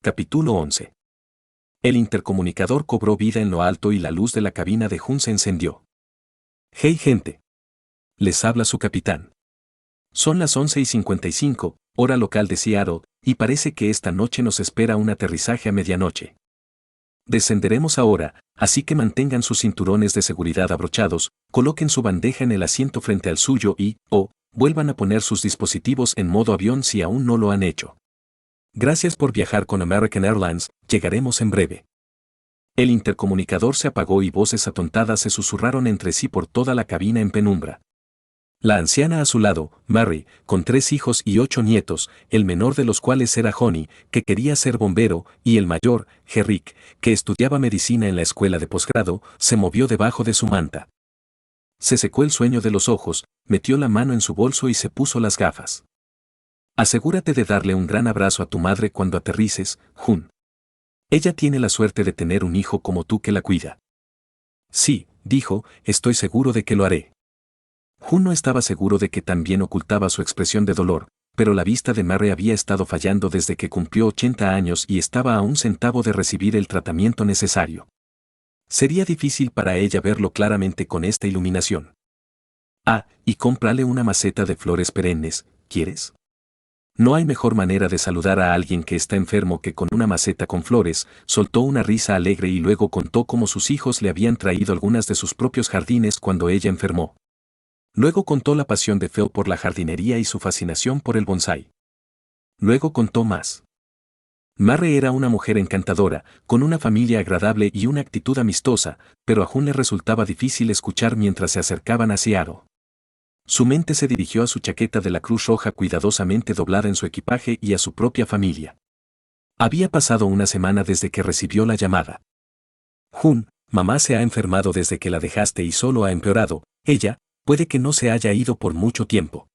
Capítulo 11. El intercomunicador cobró vida en lo alto y la luz de la cabina de Hun se encendió. «Hey gente. Les habla su capitán. Son las 11:55, hora local de Seattle, y parece que esta noche nos espera un aterrizaje a medianoche. Descenderemos ahora, así que mantengan sus cinturones de seguridad abrochados, coloquen su bandeja en el asiento frente al suyo y, vuelvan a poner sus dispositivos en modo avión si aún no lo han hecho. Gracias por viajar con American Airlines, llegaremos en breve». El intercomunicador se apagó y voces atontadas se susurraron entre sí por toda la cabina en penumbra. La anciana a su lado, Mary, con 3 hijos y 8 nietos, el menor de los cuales era Honey, que quería ser bombero, y el mayor, Herrick, que estudiaba medicina en la escuela de posgrado, se movió debajo de su manta. Se secó el sueño de los ojos, metió la mano en su bolso y se puso las gafas. «Asegúrate de darle un gran abrazo a tu madre cuando aterrices, Hun. Ella tiene la suerte de tener un hijo como tú que la cuida». «Sí», dijo, «estoy seguro de que lo haré». Hun no estaba seguro de que también ocultaba su expresión de dolor, pero la vista de Mary había estado fallando desde que cumplió 80 años y estaba a un centavo de recibir el tratamiento necesario. Sería difícil para ella verlo claramente con esta iluminación. «Ah, y cómprale una maceta de flores perennes, ¿quieres?». No hay mejor manera de saludar a alguien que está enfermo que con una maceta con flores. Soltó una risa alegre y luego contó cómo sus hijos le habían traído algunas de sus propios jardines cuando ella enfermó. Luego contó la pasión de Phil por la jardinería y su fascinación por el bonsái. Luego contó más. Mary era una mujer encantadora, con una familia agradable y una actitud amistosa, pero a Hun le resultaba difícil escuchar mientras se acercaban a Seattle. Su mente se dirigió a su chaqueta de la Cruz Roja cuidadosamente doblada en su equipaje y a su propia familia. Había pasado una semana desde que recibió la llamada. «Hun, mamá se ha enfermado desde que la dejaste y solo ha empeorado. Ella, puede que no se haya ido por mucho tiempo.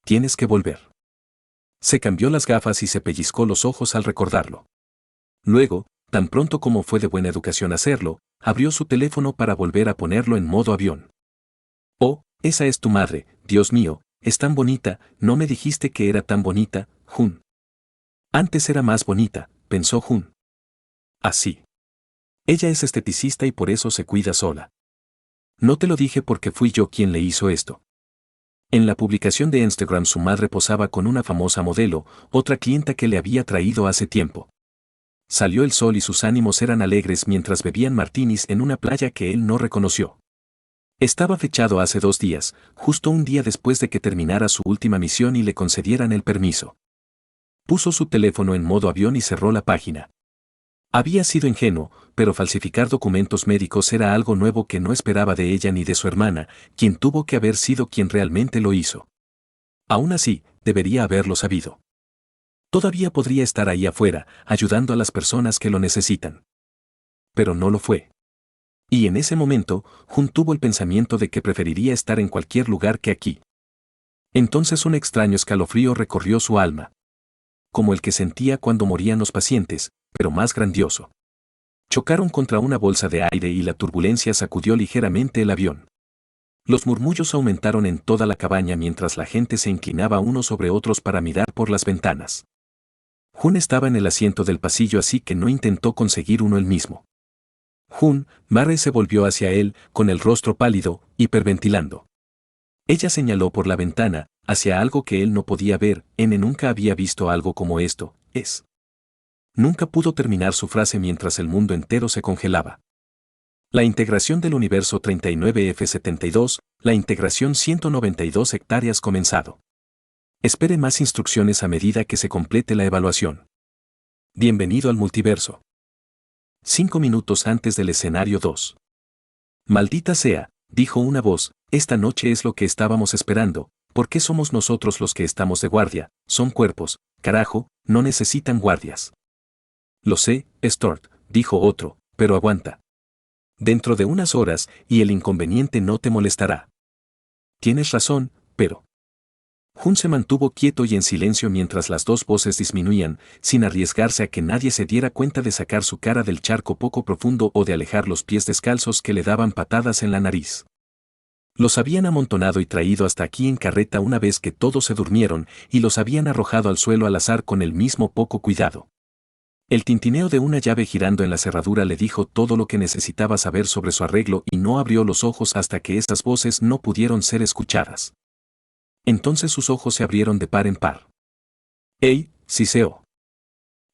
Tienes que volver». Se cambió las gafas y se pellizcó los ojos al recordarlo. Luego, tan pronto como fue de buena educación hacerlo, abrió su teléfono para volver a ponerlo en modo avión. «Oh, esa es tu madre, Dios mío, es tan bonita, no me dijiste que era tan bonita, Hun». «Antes era más bonita», pensó Hun. «Así. Ella es esteticista y por eso se cuida sola. No te lo dije porque fui yo quien le hizo esto». En la publicación de Instagram su madre posaba con una famosa modelo, otra clienta que le había traído hace tiempo. Salió el sol y sus ánimos eran alegres mientras bebían martinis en una playa que él no reconoció. Estaba fechado hace 2 días, justo un día después de que terminara su última misión y le concedieran el permiso. Puso su teléfono en modo avión y cerró la página. Había sido ingenuo, pero falsificar documentos médicos era algo nuevo que no esperaba de ella ni de su hermana, quien tuvo que haber sido quien realmente lo hizo. Aún así, debería haberlo sabido. Todavía podría estar ahí afuera, ayudando a las personas que lo necesitan. Pero no lo fue. Y en ese momento, Hun tuvo el pensamiento de que preferiría estar en cualquier lugar que aquí. Entonces un extraño escalofrío recorrió su alma. Como el que sentía cuando morían los pacientes, pero más grandioso. Chocaron contra una bolsa de aire y la turbulencia sacudió ligeramente el avión. Los murmullos aumentaron en toda la cabaña mientras la gente se inclinaba unos sobre otros para mirar por las ventanas. Hun estaba en el asiento del pasillo así que no intentó conseguir uno él mismo. «Hun», Mary se volvió hacia él, con el rostro pálido, hiperventilando. Ella señaló por la ventana, hacia algo que él no podía ver. Nunca había visto algo como esto, Nunca pudo terminar su frase mientras el mundo entero se congelaba. La integración del universo 39F72, la integración 192 hectáreas comenzado. Espere más instrucciones a medida que se complete la evaluación. Bienvenido al multiverso. 5 minutos antes del escenario 2. «Maldita sea», dijo una voz, «esta noche es lo que estábamos esperando. ¿Por qué somos nosotros los que estamos de guardia? Son cuerpos, carajo, no necesitan guardias». «Lo sé, Stort», dijo otro, «pero aguanta. Dentro de unas horas, y el inconveniente no te molestará». «Tienes razón, pero...». Hun se mantuvo quieto y en silencio mientras las dos voces disminuían, sin arriesgarse a que nadie se diera cuenta de sacar su cara del charco poco profundo o de alejar los pies descalzos que le daban patadas en la nariz. Los habían amontonado y traído hasta aquí en carreta una vez que todos se durmieron, y los habían arrojado al suelo al azar con el mismo poco cuidado. El tintineo de una llave girando en la cerradura le dijo todo lo que necesitaba saber sobre su arreglo y no abrió los ojos hasta que esas voces no pudieron ser escuchadas. Entonces sus ojos se abrieron de par en par. ¡Ey, siseó!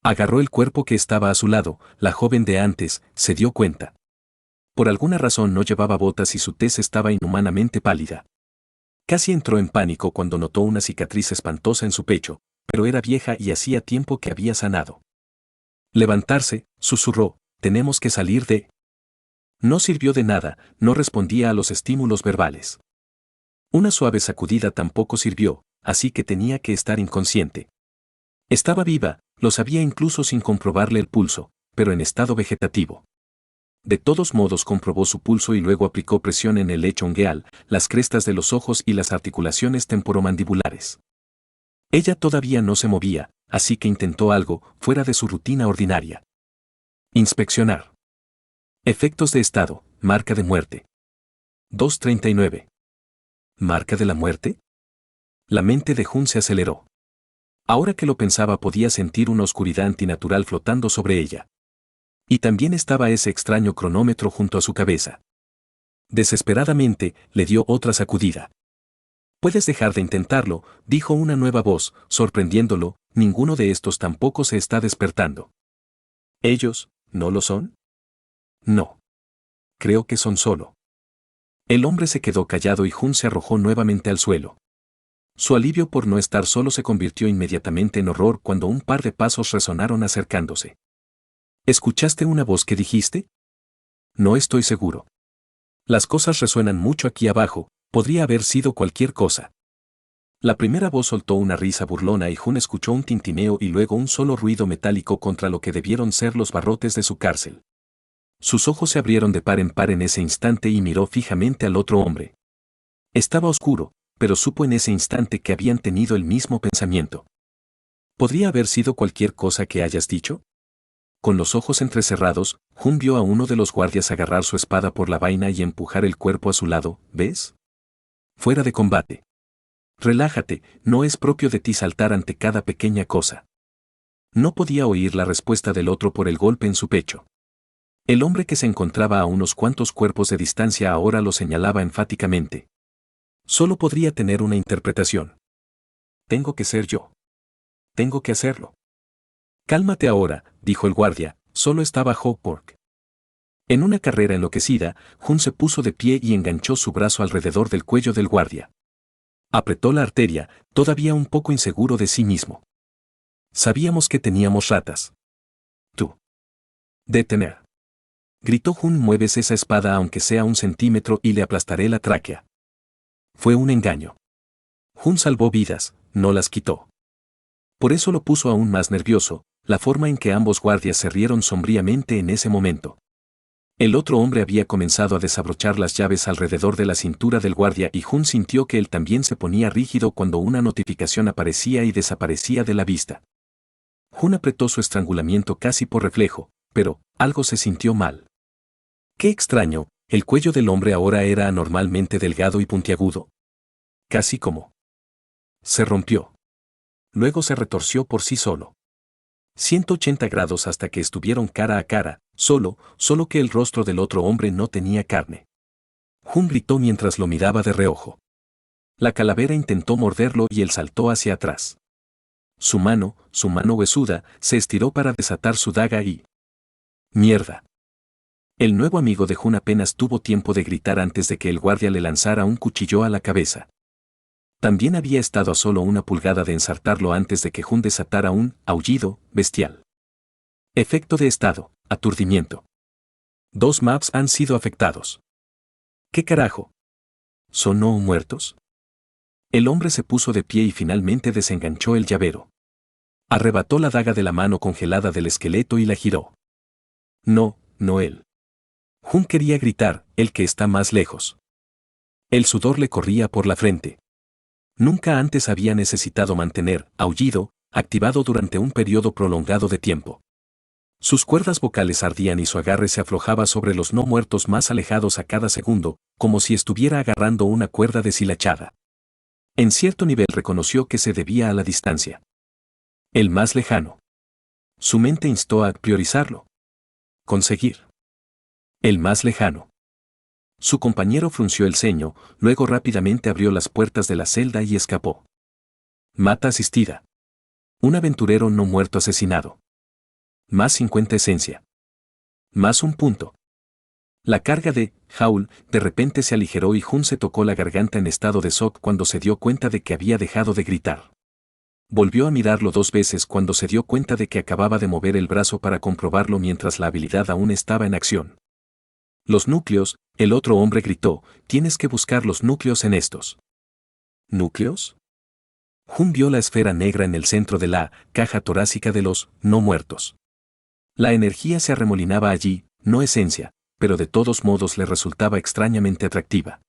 Agarró el cuerpo que estaba a su lado, la joven de antes, se dio cuenta. Por alguna razón no llevaba botas y su tez estaba inhumanamente pálida. Casi entró en pánico cuando notó una cicatriz espantosa en su pecho, pero era vieja y hacía tiempo que había sanado. Levantarse, susurró, tenemos que salir de... No sirvió de nada, no respondía a los estímulos verbales. Una suave sacudida tampoco sirvió, así que tenía que estar inconsciente. Estaba viva, lo sabía incluso sin comprobarle el pulso, pero en estado vegetativo. De todos modos comprobó su pulso y luego aplicó presión en el lecho ungueal, las crestas de los ojos y las articulaciones temporomandibulares. Ella todavía no se movía, así que intentó algo fuera de su rutina ordinaria. Inspeccionar. Efectos de estado, marca de muerte. 239. ¿Marca de la muerte? La mente de Jun se aceleró. Ahora que lo pensaba podía sentir una oscuridad antinatural flotando sobre ella. Y también estaba ese extraño cronómetro junto a su cabeza. Desesperadamente, le dio otra sacudida. Puedes dejar de intentarlo, dijo una nueva voz, sorprendiéndolo, ninguno de estos tampoco se está despertando. ¿Ellos, no lo son? No. Creo que son solo. El hombre se quedó callado y Jun se arrojó nuevamente al suelo. Su alivio por no estar solo se convirtió inmediatamente en horror cuando un par de pasos resonaron acercándose. ¿Escuchaste una voz que dijiste? No estoy seguro. Las cosas resuenan mucho aquí abajo, podría haber sido cualquier cosa. La primera voz soltó una risa burlona y Jun escuchó un tintineo y luego un solo ruido metálico contra lo que debieron ser los barrotes de su cárcel. Sus ojos se abrieron de par en par en ese instante y miró fijamente al otro hombre. Estaba oscuro, pero supo en ese instante que habían tenido el mismo pensamiento. ¿Podría haber sido cualquier cosa que hayas dicho? Con los ojos entrecerrados, Jun vio a uno de los guardias agarrar su espada por la vaina y empujar el cuerpo a su lado, ¿ves? Fuera de combate. Relájate, no es propio de ti saltar ante cada pequeña cosa. No podía oír la respuesta del otro por el golpe en su pecho. El hombre que se encontraba a unos cuantos cuerpos de distancia ahora lo señalaba enfáticamente. Solo podría tener una interpretación. Tengo que ser yo. Tengo que hacerlo. Cálmate ahora, dijo el guardia, solo estaba Hawkpork. En una carrera enloquecida, Jun se puso de pie y enganchó su brazo alrededor del cuello del guardia. Apretó la arteria, todavía un poco inseguro de sí mismo. Sabíamos que teníamos ratas. Tú. Detener. Gritó Jun, mueves esa espada aunque sea 1 centímetro y le aplastaré la tráquea. Fue un engaño. Jun salvó vidas, no las quitó. Por eso lo puso aún más nervioso, la forma en que ambos guardias se rieron sombríamente en ese momento. El otro hombre había comenzado a desabrochar las llaves alrededor de la cintura del guardia y Jun sintió que él también se ponía rígido cuando una notificación aparecía y desaparecía de la vista. Jun apretó su estrangulamiento casi por reflejo, pero algo se sintió mal. Qué extraño, el cuello del hombre ahora era anormalmente delgado y puntiagudo. Casi como... Se rompió. Luego se retorció por sí solo. 180 grados hasta que estuvieron cara a cara, solo que el rostro del otro hombre no tenía carne. Jun gritó mientras lo miraba de reojo. La calavera intentó morderlo y él saltó hacia atrás. Su mano huesuda, se estiró para desatar su daga y... ¡Mierda! El nuevo amigo de Jun apenas tuvo tiempo de gritar antes de que el guardia le lanzara un cuchillo a la cabeza. También había estado a solo 1 pulgada de ensartarlo antes de que Jun desatara un aullido bestial. Efecto de estado, aturdimiento. 2 maps han sido afectados. ¿Qué carajo? ¿Son no muertos? El hombre se puso de pie y finalmente desenganchó el llavero. Arrebató la daga de la mano congelada del esqueleto y la giró. No él. Jun quería gritar, el que está más lejos. El sudor le corría por la frente. Nunca antes había necesitado mantener aullido activado durante un periodo prolongado de tiempo. Sus cuerdas vocales ardían y su agarre se aflojaba sobre los no muertos más alejados a cada segundo, como si estuviera agarrando una cuerda deshilachada. En cierto nivel reconoció que se debía a la distancia. El más lejano. Su mente instó a priorizarlo. Conseguir. El más lejano. Su compañero frunció el ceño, luego rápidamente abrió las puertas de la celda y escapó. Mata asistida. Un aventurero no muerto asesinado. Más 50 esencia. Más un punto. La carga de Howl de repente se aligeró y Jun se tocó la garganta en estado de shock cuando se dio cuenta de que había dejado de gritar. Volvió a mirarlo 2 veces cuando se dio cuenta de que acababa de mover el brazo para comprobarlo mientras la habilidad aún estaba en acción. Los núcleos, el otro hombre gritó, tienes que buscar los núcleos en estos. ¿Núcleos? Jun vio la esfera negra en el centro de la caja torácica de los no muertos. La energía se arremolinaba allí, no esencia, pero de todos modos le resultaba extrañamente atractiva.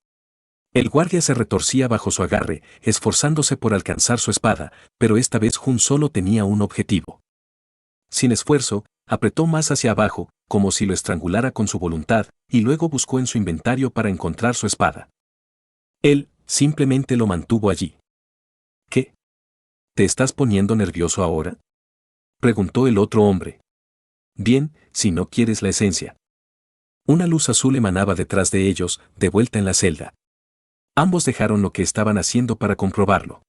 El guardia se retorcía bajo su agarre, esforzándose por alcanzar su espada, pero esta vez Jun solo tenía un objetivo. Sin esfuerzo, apretó más hacia abajo, como si lo estrangulara con su voluntad, y luego buscó en su inventario para encontrar su espada. Él simplemente lo mantuvo allí. ¿Qué? ¿Te estás poniendo nervioso ahora? Preguntó el otro hombre. Bien, si no quieres la esencia. Una luz azul emanaba detrás de ellos, de vuelta en la celda. Ambos dejaron lo que estaban haciendo para comprobarlo.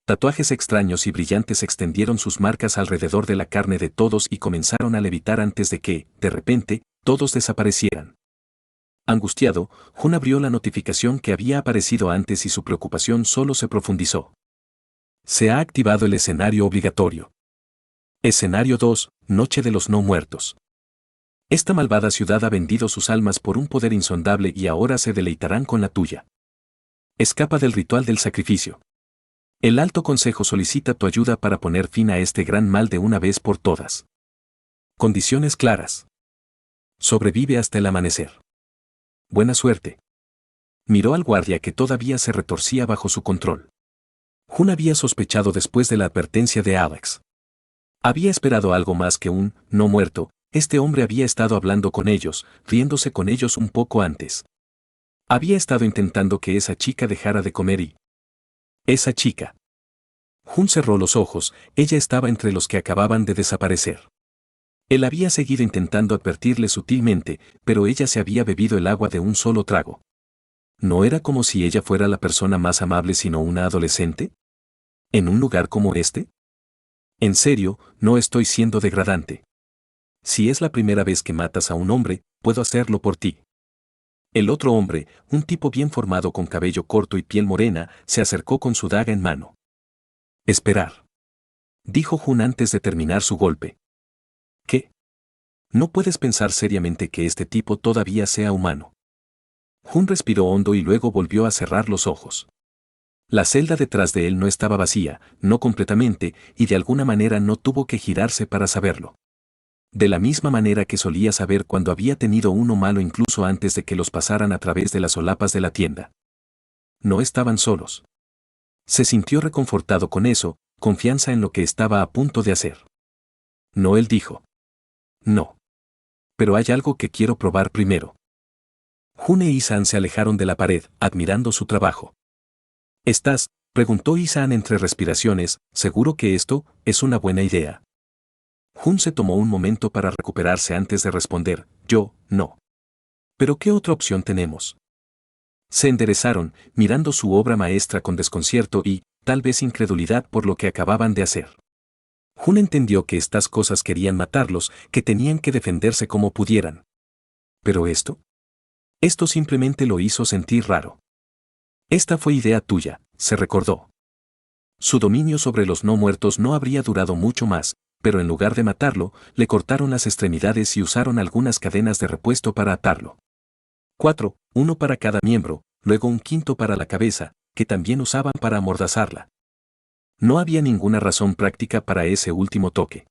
Tatuajes extraños y brillantes extendieron sus marcas alrededor de la carne de todos y comenzaron a levitar antes de que, de repente, todos desaparecieran. Angustiado, Jun abrió la notificación que había aparecido antes y su preocupación solo se profundizó. Se ha activado el escenario obligatorio. Escenario 2, Noche de los No Muertos. Esta malvada ciudad ha vendido sus almas por un poder insondable y ahora se deleitarán con la tuya. Escapa del ritual del sacrificio. El Alto Consejo solicita tu ayuda para poner fin a este gran mal de una vez por todas. Condiciones claras. Sobrevive hasta el amanecer. Buena suerte. Miró al guardia que todavía se retorcía bajo su control. Jun había sospechado después de la advertencia de Alex. Había esperado algo más que un no muerto. Este hombre había estado hablando con ellos, riéndose con ellos un poco antes. Había estado intentando que esa chica dejara de comer y... Esa chica. Jun cerró los ojos, ella estaba entre los que acababan de desaparecer. Él había seguido intentando advertirle sutilmente, pero ella se había bebido el agua de un solo trago. ¿No era como si ella fuera la persona más amable sino una adolescente? ¿En un lugar como este? En serio, no estoy siendo degradante. Si es la primera vez que matas a un hombre, puedo hacerlo por ti. El otro hombre, un tipo bien formado con cabello corto y piel morena, se acercó con su daga en mano. Esperar. Dijo Jun antes de terminar su golpe. ¿Qué? No puedes pensar seriamente que este tipo todavía sea humano. Jun respiró hondo y luego volvió a cerrar los ojos. La celda detrás de él no estaba vacía, no completamente, y de alguna manera no tuvo que girarse para saberlo. De la misma manera que solía saber cuando había tenido uno malo incluso antes de que los pasaran a través de las solapas de la tienda. No estaban solos. Se sintió reconfortado con eso, confianza en lo que estaba a punto de hacer. No, él dijo. No. Pero hay algo que quiero probar primero. Jun e Isan se alejaron de la pared, admirando su trabajo. ¿Estás? Preguntó Isan entre respiraciones, seguro que esto es una buena idea. Jun se tomó un momento para recuperarse antes de responder, yo, no. ¿Pero qué otra opción tenemos? Se enderezaron, mirando su obra maestra con desconcierto y, tal vez incredulidad por lo que acababan de hacer. Jun entendió que estas cosas querían matarlos, que tenían que defenderse como pudieran. ¿Pero esto? Esto simplemente lo hizo sentir raro. Esta fue idea tuya, se recordó. Su dominio sobre los no muertos no habría durado mucho más, pero en lugar de matarlo, le cortaron las extremidades y usaron algunas cadenas de repuesto para atarlo. 4, uno para cada miembro, luego un quinto para la cabeza, que también usaban para amordazarla. No había ninguna razón práctica para ese último toque.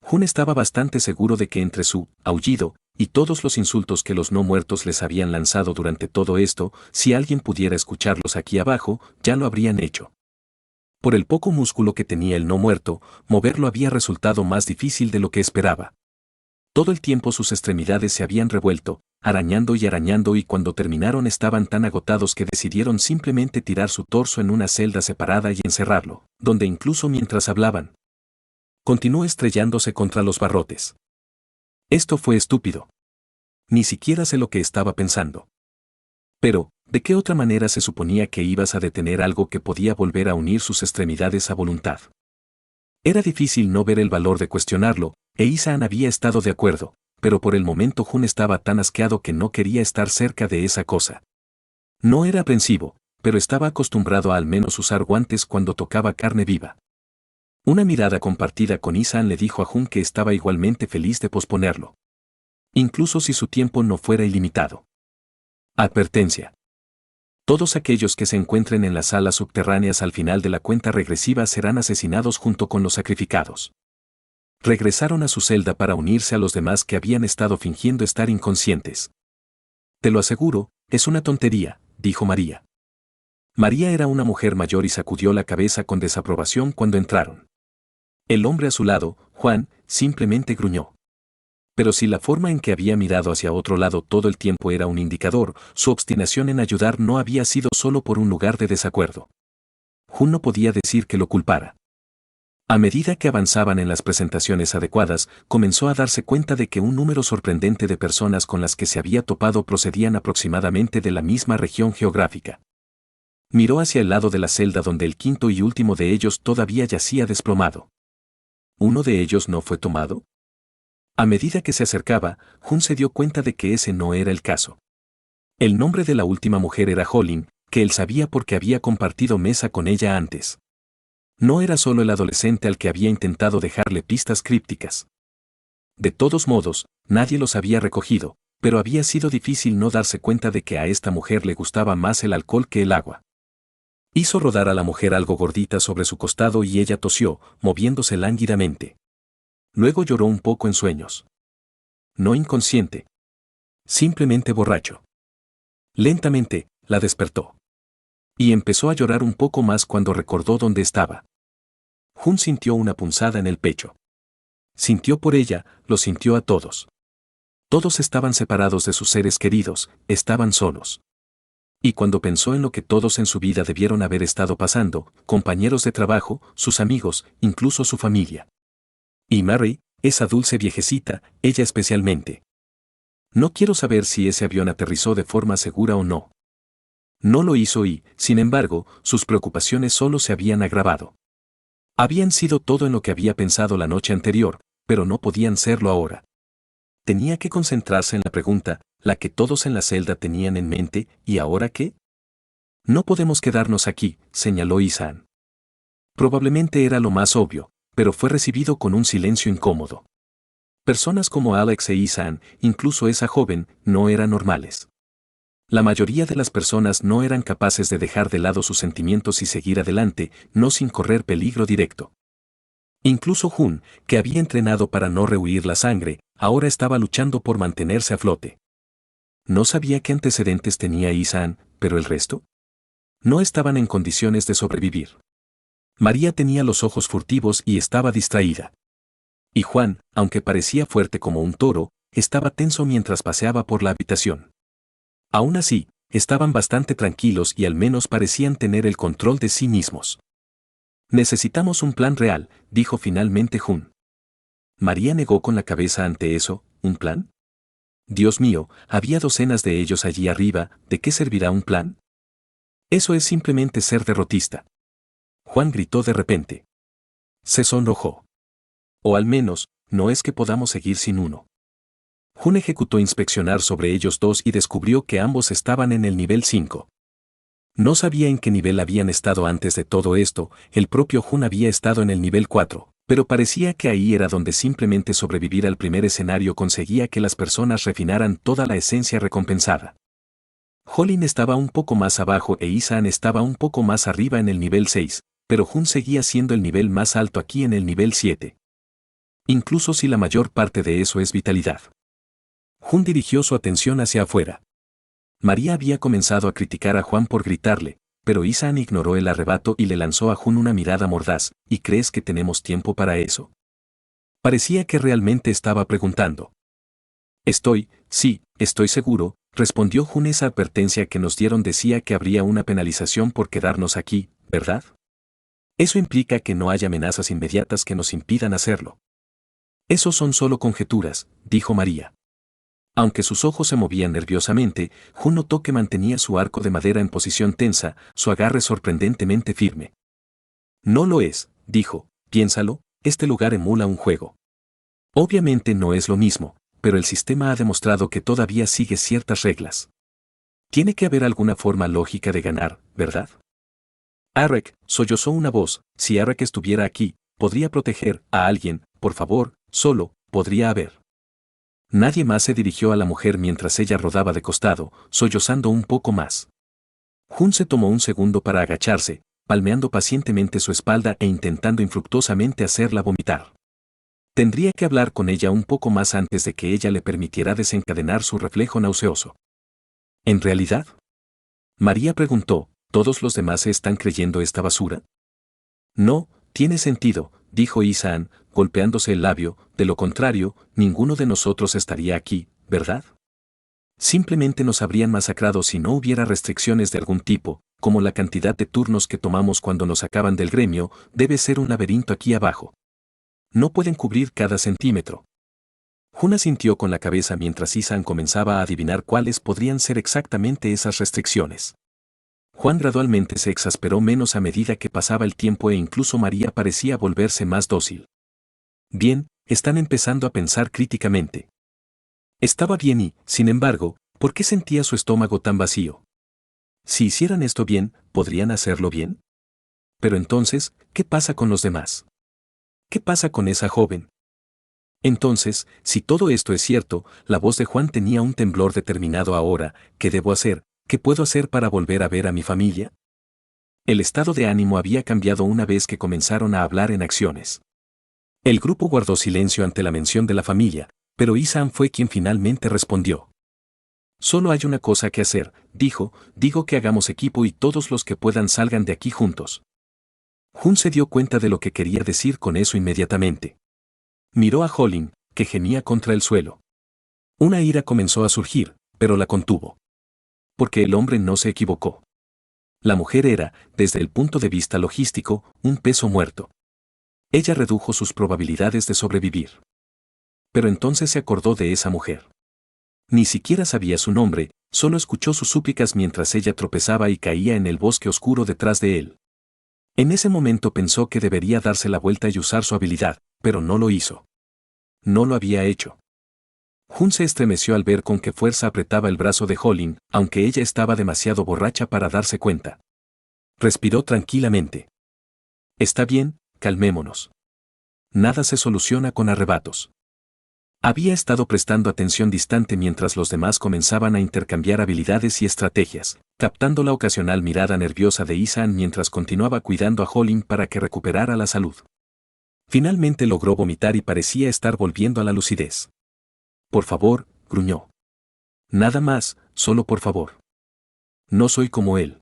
Jun estaba bastante seguro de que entre su aullido y todos los insultos que los no muertos les habían lanzado durante todo esto, si alguien pudiera escucharlos aquí abajo, ya lo habrían hecho. Por el poco músculo que tenía el no muerto, moverlo había resultado más difícil de lo que esperaba. Todo el tiempo sus extremidades se habían revuelto, arañando y cuando terminaron estaban tan agotados que decidieron simplemente tirar su torso en una celda separada y encerrarlo, donde incluso mientras hablaban. Continuó estrellándose contra los barrotes. Esto fue estúpido. Ni siquiera sé lo que estaba pensando. Pero, ¿de qué otra manera se suponía que ibas a detener algo que podía volver a unir sus extremidades a voluntad? Era difícil no ver el valor de cuestionarlo, e Isaan había estado de acuerdo, pero por el momento Jun estaba tan asqueado que no quería estar cerca de esa cosa. No era aprensivo, pero estaba acostumbrado a al menos usar guantes cuando tocaba carne viva. Una mirada compartida con Isaan le dijo a Jun que estaba igualmente feliz de posponerlo. Incluso si su tiempo no fuera ilimitado. Advertencia. Todos aquellos que se encuentren en las salas subterráneas al final de la cuenta regresiva serán asesinados junto con los sacrificados. Regresaron a su celda para unirse a los demás que habían estado fingiendo estar inconscientes. Te lo aseguro, es una tontería, dijo María. María era una mujer mayor y sacudió la cabeza con desaprobación cuando entraron. El hombre a su lado, Juan, simplemente gruñó. Pero si la forma en que había mirado hacia otro lado todo el tiempo era un indicador, su obstinación en ayudar no había sido solo por un lugar de desacuerdo. Jun no podía decir que lo culpara. A medida que avanzaban en las presentaciones adecuadas, comenzó a darse cuenta de que un número sorprendente de personas con las que se había topado procedían aproximadamente de la misma región geográfica. Miró hacia el lado de la celda donde el quinto y último de ellos todavía yacía desplomado. ¿Uno de ellos no fue tomado? A medida que se acercaba, Jun se dio cuenta de que ese no era el caso. El nombre de la última mujer era Holin, que él sabía porque había compartido mesa con ella antes. No era solo el adolescente al que había intentado dejarle pistas crípticas. De todos modos, nadie los había recogido, pero había sido difícil no darse cuenta de que a esta mujer le gustaba más el alcohol que el agua. Hizo rodar a la mujer algo gordita sobre su costado y ella tosió, moviéndose lánguidamente. Luego lloró un poco en sueños. No inconsciente. Simplemente borracho. Lentamente, la despertó. Y empezó a llorar un poco más cuando recordó dónde estaba. Jun sintió una punzada en el pecho. Sintió por ella, lo sintió a todos. Todos estaban separados de sus seres queridos, estaban solos. Y cuando pensó en lo que todos en su vida debieron haber estado pasando, compañeros de trabajo, sus amigos, incluso su familia. Y Mary, esa dulce viejecita, ella especialmente. No quiero saber si ese avión aterrizó de forma segura o no. No lo hizo y, sin embargo, sus preocupaciones solo se habían agravado. Habían sido todo en lo que había pensado la noche anterior, pero no podían serlo ahora. Tenía que concentrarse en la pregunta, la que todos en la celda tenían en mente, ¿y ahora qué? No podemos quedarnos aquí, señaló Isaan. Probablemente era lo más obvio, pero fue recibido con un silencio incómodo. Personas como Alex e Isaan, incluso esa joven, no eran normales. La mayoría de las personas no eran capaces de dejar de lado sus sentimientos y seguir adelante, no sin correr peligro directo. Incluso Jun, que había entrenado para no rehuir la sangre, ahora estaba luchando por mantenerse a flote. No sabía qué antecedentes tenía Isaan, pero el resto no estaban en condiciones de sobrevivir. María tenía los ojos furtivos y estaba distraída. Y Juan, aunque parecía fuerte como un toro, estaba tenso mientras paseaba por la habitación. Aún así, estaban bastante tranquilos y al menos parecían tener el control de sí mismos. Necesitamos un plan real, dijo finalmente Jun. María negó con la cabeza ante eso, ¿un plan? Dios mío, había docenas de ellos allí arriba, ¿de qué servirá un plan? Eso es simplemente ser derrotista. Juan gritó de repente. Se sonrojó. O al menos, no es que podamos seguir sin uno. Jun ejecutó inspeccionar sobre ellos dos y descubrió que ambos estaban en el nivel 5. No sabía en qué nivel habían estado antes de todo esto, el propio Jun había estado en el nivel 4, pero parecía que ahí era donde simplemente sobrevivir al primer escenario conseguía que las personas refinaran toda la esencia recompensada. Holin estaba un poco más abajo e Isaan estaba un poco más arriba en el nivel 6, pero Jun seguía siendo el nivel más alto aquí en el nivel 7. Incluso si la mayor parte de eso es vitalidad. Jun dirigió su atención hacia afuera. María había comenzado a criticar a Juan por gritarle, pero Isaan ignoró el arrebato y le lanzó a Jun una mirada mordaz, ¿y crees que tenemos tiempo para eso? Parecía que realmente estaba preguntando. Sí, estoy seguro, respondió Jun. Esa advertencia que nos dieron decía que habría una penalización por quedarnos aquí, ¿verdad? Eso implica que no hay amenazas inmediatas que nos impidan hacerlo. Eso son solo conjeturas, dijo María. Aunque sus ojos se movían nerviosamente, Jun notó que mantenía su arco de madera en posición tensa, su agarre sorprendentemente firme. No lo es, dijo, piénsalo, este lugar emula un juego. Obviamente no es lo mismo, pero el sistema ha demostrado que todavía sigue ciertas reglas. Tiene que haber alguna forma lógica de ganar, ¿verdad? Arek, sollozó una voz, si Arek estuviera aquí, podría proteger a alguien, por favor, solo, podría haber. Nadie más se dirigió a la mujer mientras ella rodaba de costado, sollozando un poco más. Jun se tomó un segundo para agacharse, palmeando pacientemente su espalda e intentando infructuosamente hacerla vomitar. Tendría que hablar con ella un poco más antes de que ella le permitiera desencadenar su reflejo nauseoso. ¿En realidad? María preguntó, ¿todos los demás se están creyendo esta basura? No, tiene sentido, dijo Isaan, golpeándose el labio, de lo contrario, ninguno de nosotros estaría aquí, ¿verdad? Simplemente nos habrían masacrado si no hubiera restricciones de algún tipo, como la cantidad de turnos que tomamos cuando nos sacaban del gremio, debe ser un laberinto aquí abajo. No pueden cubrir cada centímetro. Jun asintió con la cabeza mientras Isaan comenzaba a adivinar cuáles podrían ser exactamente esas restricciones. Juan gradualmente se exasperó menos a medida que pasaba el tiempo e incluso María parecía volverse más dócil. Bien, están empezando a pensar críticamente. Estaba bien y, sin embargo, ¿por qué sentía su estómago tan vacío? Si hicieran esto bien, ¿podrían hacerlo bien? Pero entonces, ¿qué pasa con los demás? ¿Qué pasa con esa joven? Entonces, si todo esto es cierto, la voz de Juan tenía un temblor determinado ahora. ¿Qué debo hacer? ¿Qué puedo hacer para volver a ver a mi familia? El estado de ánimo había cambiado una vez que comenzaron a hablar en acciones. El grupo guardó silencio ante la mención de la familia, pero Isaan fue quien finalmente respondió. Solo hay una cosa que hacer, digo que hagamos equipo y todos los que puedan salgan de aquí juntos. Jun se dio cuenta de lo que quería decir con eso inmediatamente. Miró a Holling, que gemía contra el suelo. Una ira comenzó a surgir, pero la contuvo. Porque el hombre no se equivocó. La mujer era, desde el punto de vista logístico, un peso muerto. Ella redujo sus probabilidades de sobrevivir. Pero entonces se acordó de esa mujer. Ni siquiera sabía su nombre, solo escuchó sus súplicas mientras ella tropezaba y caía en el bosque oscuro detrás de él. En ese momento pensó que debería darse la vuelta y usar su habilidad, pero no lo hizo. No lo había hecho. Jun se estremeció al ver con qué fuerza apretaba el brazo de Holling, aunque ella estaba demasiado borracha para darse cuenta. Respiró tranquilamente. Está bien, calmémonos. Nada se soluciona con arrebatos. Había estado prestando atención distante mientras los demás comenzaban a intercambiar habilidades y estrategias, captando la ocasional mirada nerviosa de Isaan mientras continuaba cuidando a Holling para que recuperara la salud. Finalmente logró vomitar y parecía estar volviendo a la lucidez. Por favor, gruñó. Nada más, solo por favor. No soy como él.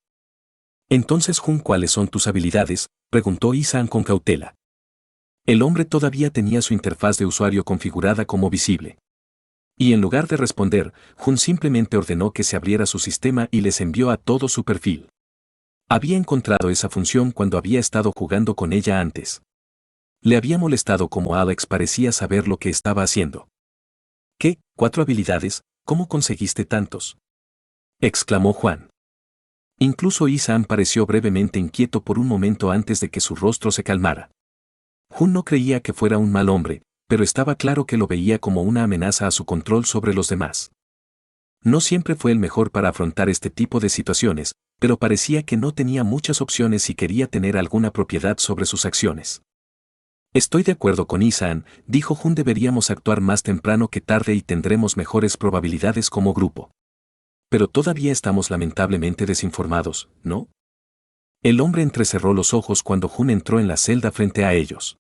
Entonces, Jun, ¿cuáles son tus habilidades?, preguntó Isaan con cautela. El hombre todavía tenía su interfaz de usuario configurada como visible. Y en lugar de responder, Jun simplemente ordenó que se abriera su sistema y les envió a todos su perfil. Había encontrado esa función cuando había estado jugando con ella antes. Le había molestado como Alex parecía saber lo que estaba haciendo. ¿Qué? ¿4 habilidades? ¿Cómo conseguiste tantos?, exclamó Juan. Incluso Isaan pareció brevemente inquieto por un momento antes de que su rostro se calmara. Jun no creía que fuera un mal hombre, pero estaba claro que lo veía como una amenaza a su control sobre los demás. No siempre fue el mejor para afrontar este tipo de situaciones, pero parecía que no tenía muchas opciones si quería tener alguna propiedad sobre sus acciones. Estoy de acuerdo con Isaan, dijo Jun, deberíamos actuar más temprano que tarde y tendremos mejores probabilidades como grupo. Pero todavía estamos lamentablemente desinformados, ¿no? El hombre entrecerró los ojos cuando Jun entró en la celda frente a ellos.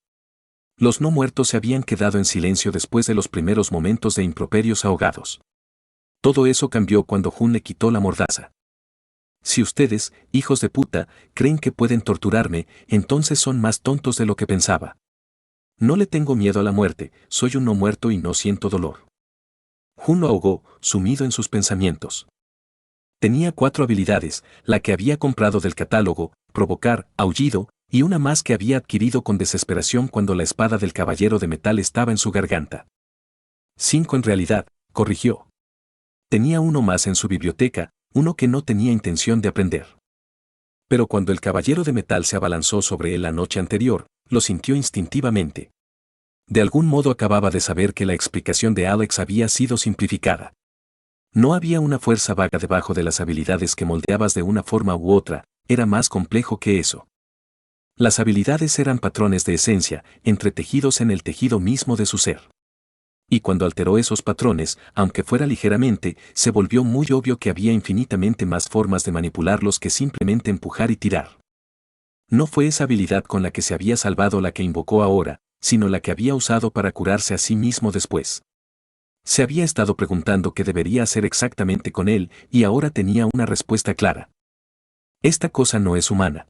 Los no muertos se habían quedado en silencio después de los primeros momentos de improperios ahogados. Todo eso cambió cuando Jun le quitó la mordaza. Si ustedes, hijos de puta, creen que pueden torturarme, entonces son más tontos de lo que pensaba. No le tengo miedo a la muerte, soy un no muerto y no siento dolor. Jun lo ahogó, sumido en sus pensamientos. Tenía 4 habilidades, la que había comprado del catálogo: provocar, aullido, Y una más que había adquirido con desesperación cuando la espada del caballero de metal estaba en su garganta. 5 en realidad, corrigió. Tenía uno más en su biblioteca, uno que no tenía intención de aprender. Pero cuando el caballero de metal se abalanzó sobre él la noche anterior, lo sintió instintivamente. De algún modo acababa de saber que la explicación de Alex había sido simplificada. No había una fuerza vaga debajo de las habilidades que moldeabas de una forma u otra, era más complejo que eso. Las habilidades eran patrones de esencia, entretejidos en el tejido mismo de su ser. Y cuando alteró esos patrones, aunque fuera ligeramente, se volvió muy obvio que había infinitamente más formas de manipularlos que simplemente empujar y tirar. No fue esa habilidad con la que se había salvado la que invocó ahora, sino la que había usado para curarse a sí mismo después. Se había estado preguntando qué debería hacer exactamente con él, y ahora tenía una respuesta clara. Esta cosa no es humana.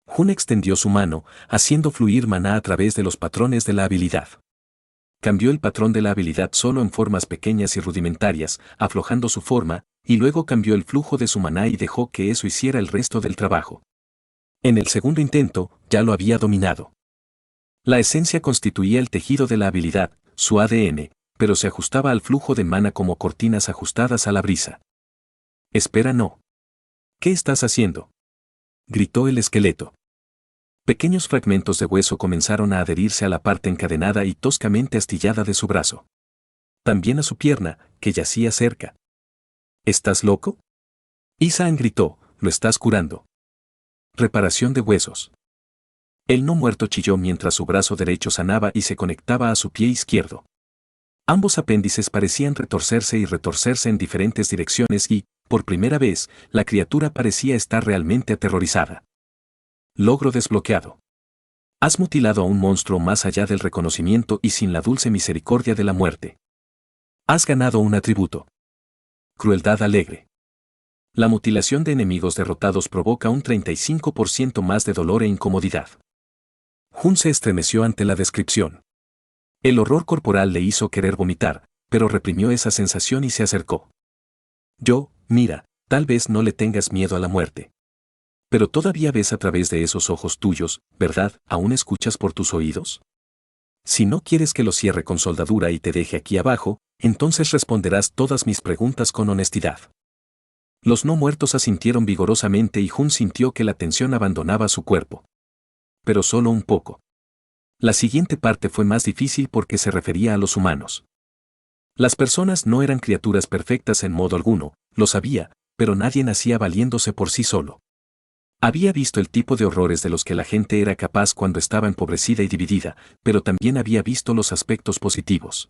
Jun extendió su mano, haciendo fluir maná a través de los patrones de la habilidad. Cambió el patrón de la habilidad solo en formas pequeñas y rudimentarias, aflojando su forma, y luego cambió el flujo de su maná y dejó que eso hiciera el resto del trabajo. En el segundo intento, ya lo había dominado. La esencia constituía el tejido de la habilidad, su ADN, pero se ajustaba al flujo de maná como cortinas ajustadas a la brisa. Espera, no. ¿Qué estás haciendo?, gritó el esqueleto. Pequeños fragmentos de hueso comenzaron a adherirse a la parte encadenada y toscamente astillada de su brazo. También a su pierna, que yacía cerca. ¿Estás loco?, Isaan gritó, lo estás curando. Reparación de huesos. El no muerto chilló mientras su brazo derecho sanaba y se conectaba a su pie izquierdo. Ambos apéndices parecían retorcerse y retorcerse en diferentes direcciones y, por primera vez, la criatura parecía estar realmente aterrorizada. Logro desbloqueado. Has mutilado a un monstruo más allá del reconocimiento y sin la dulce misericordia de la muerte. Has ganado un atributo. Crueldad alegre. La mutilación de enemigos derrotados provoca un 35% más de dolor e incomodidad. Jun se estremeció ante la descripción. El horror corporal le hizo querer vomitar, pero reprimió esa sensación y se acercó. Mira, tal vez no le tengas miedo a la muerte. Pero todavía ves a través de esos ojos tuyos, ¿verdad? ¿Aún escuchas por tus oídos? Si no quieres que lo cierre con soldadura y te deje aquí abajo, entonces responderás todas mis preguntas con honestidad. Los no muertos asintieron vigorosamente y Jun sintió que la tensión abandonaba su cuerpo. Pero solo un poco. La siguiente parte fue más difícil porque se refería a los humanos. Las personas no eran criaturas perfectas en modo alguno, lo sabía, pero nadie nacía valiéndose por sí solo. Había visto el tipo de horrores de los que la gente era capaz cuando estaba empobrecida y dividida, pero también había visto los aspectos positivos.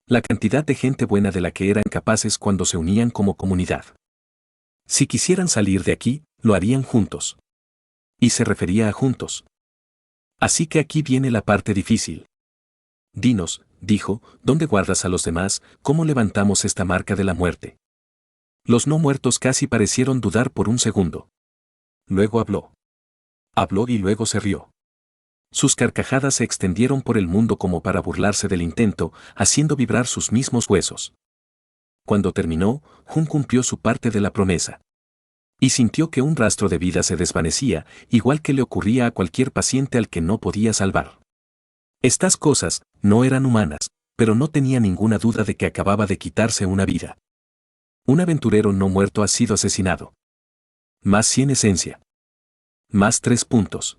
La cantidad de gente buena de la que eran capaces cuando se unían como comunidad. Si quisieran salir de aquí, lo harían juntos. Y se refería a juntos. Así que aquí viene la parte difícil. Dinos, dijo, ¿dónde guardas a los demás? ¿Cómo levantamos esta marca de la muerte? Los no muertos casi parecieron dudar por un segundo. Luego habló. Habló y luego se rió. Sus carcajadas se extendieron por el mundo como para burlarse del intento, haciendo vibrar sus mismos huesos. Cuando terminó, Jun cumplió su parte de la promesa. Y sintió que un rastro de vida se desvanecía, igual que le ocurría a cualquier paciente al que no podía salvar. Estas cosas no eran humanas, pero no tenía ninguna duda de que acababa de quitarse una vida. Un aventurero no muerto ha sido asesinado. Más 100 esencia. Más 3 puntos.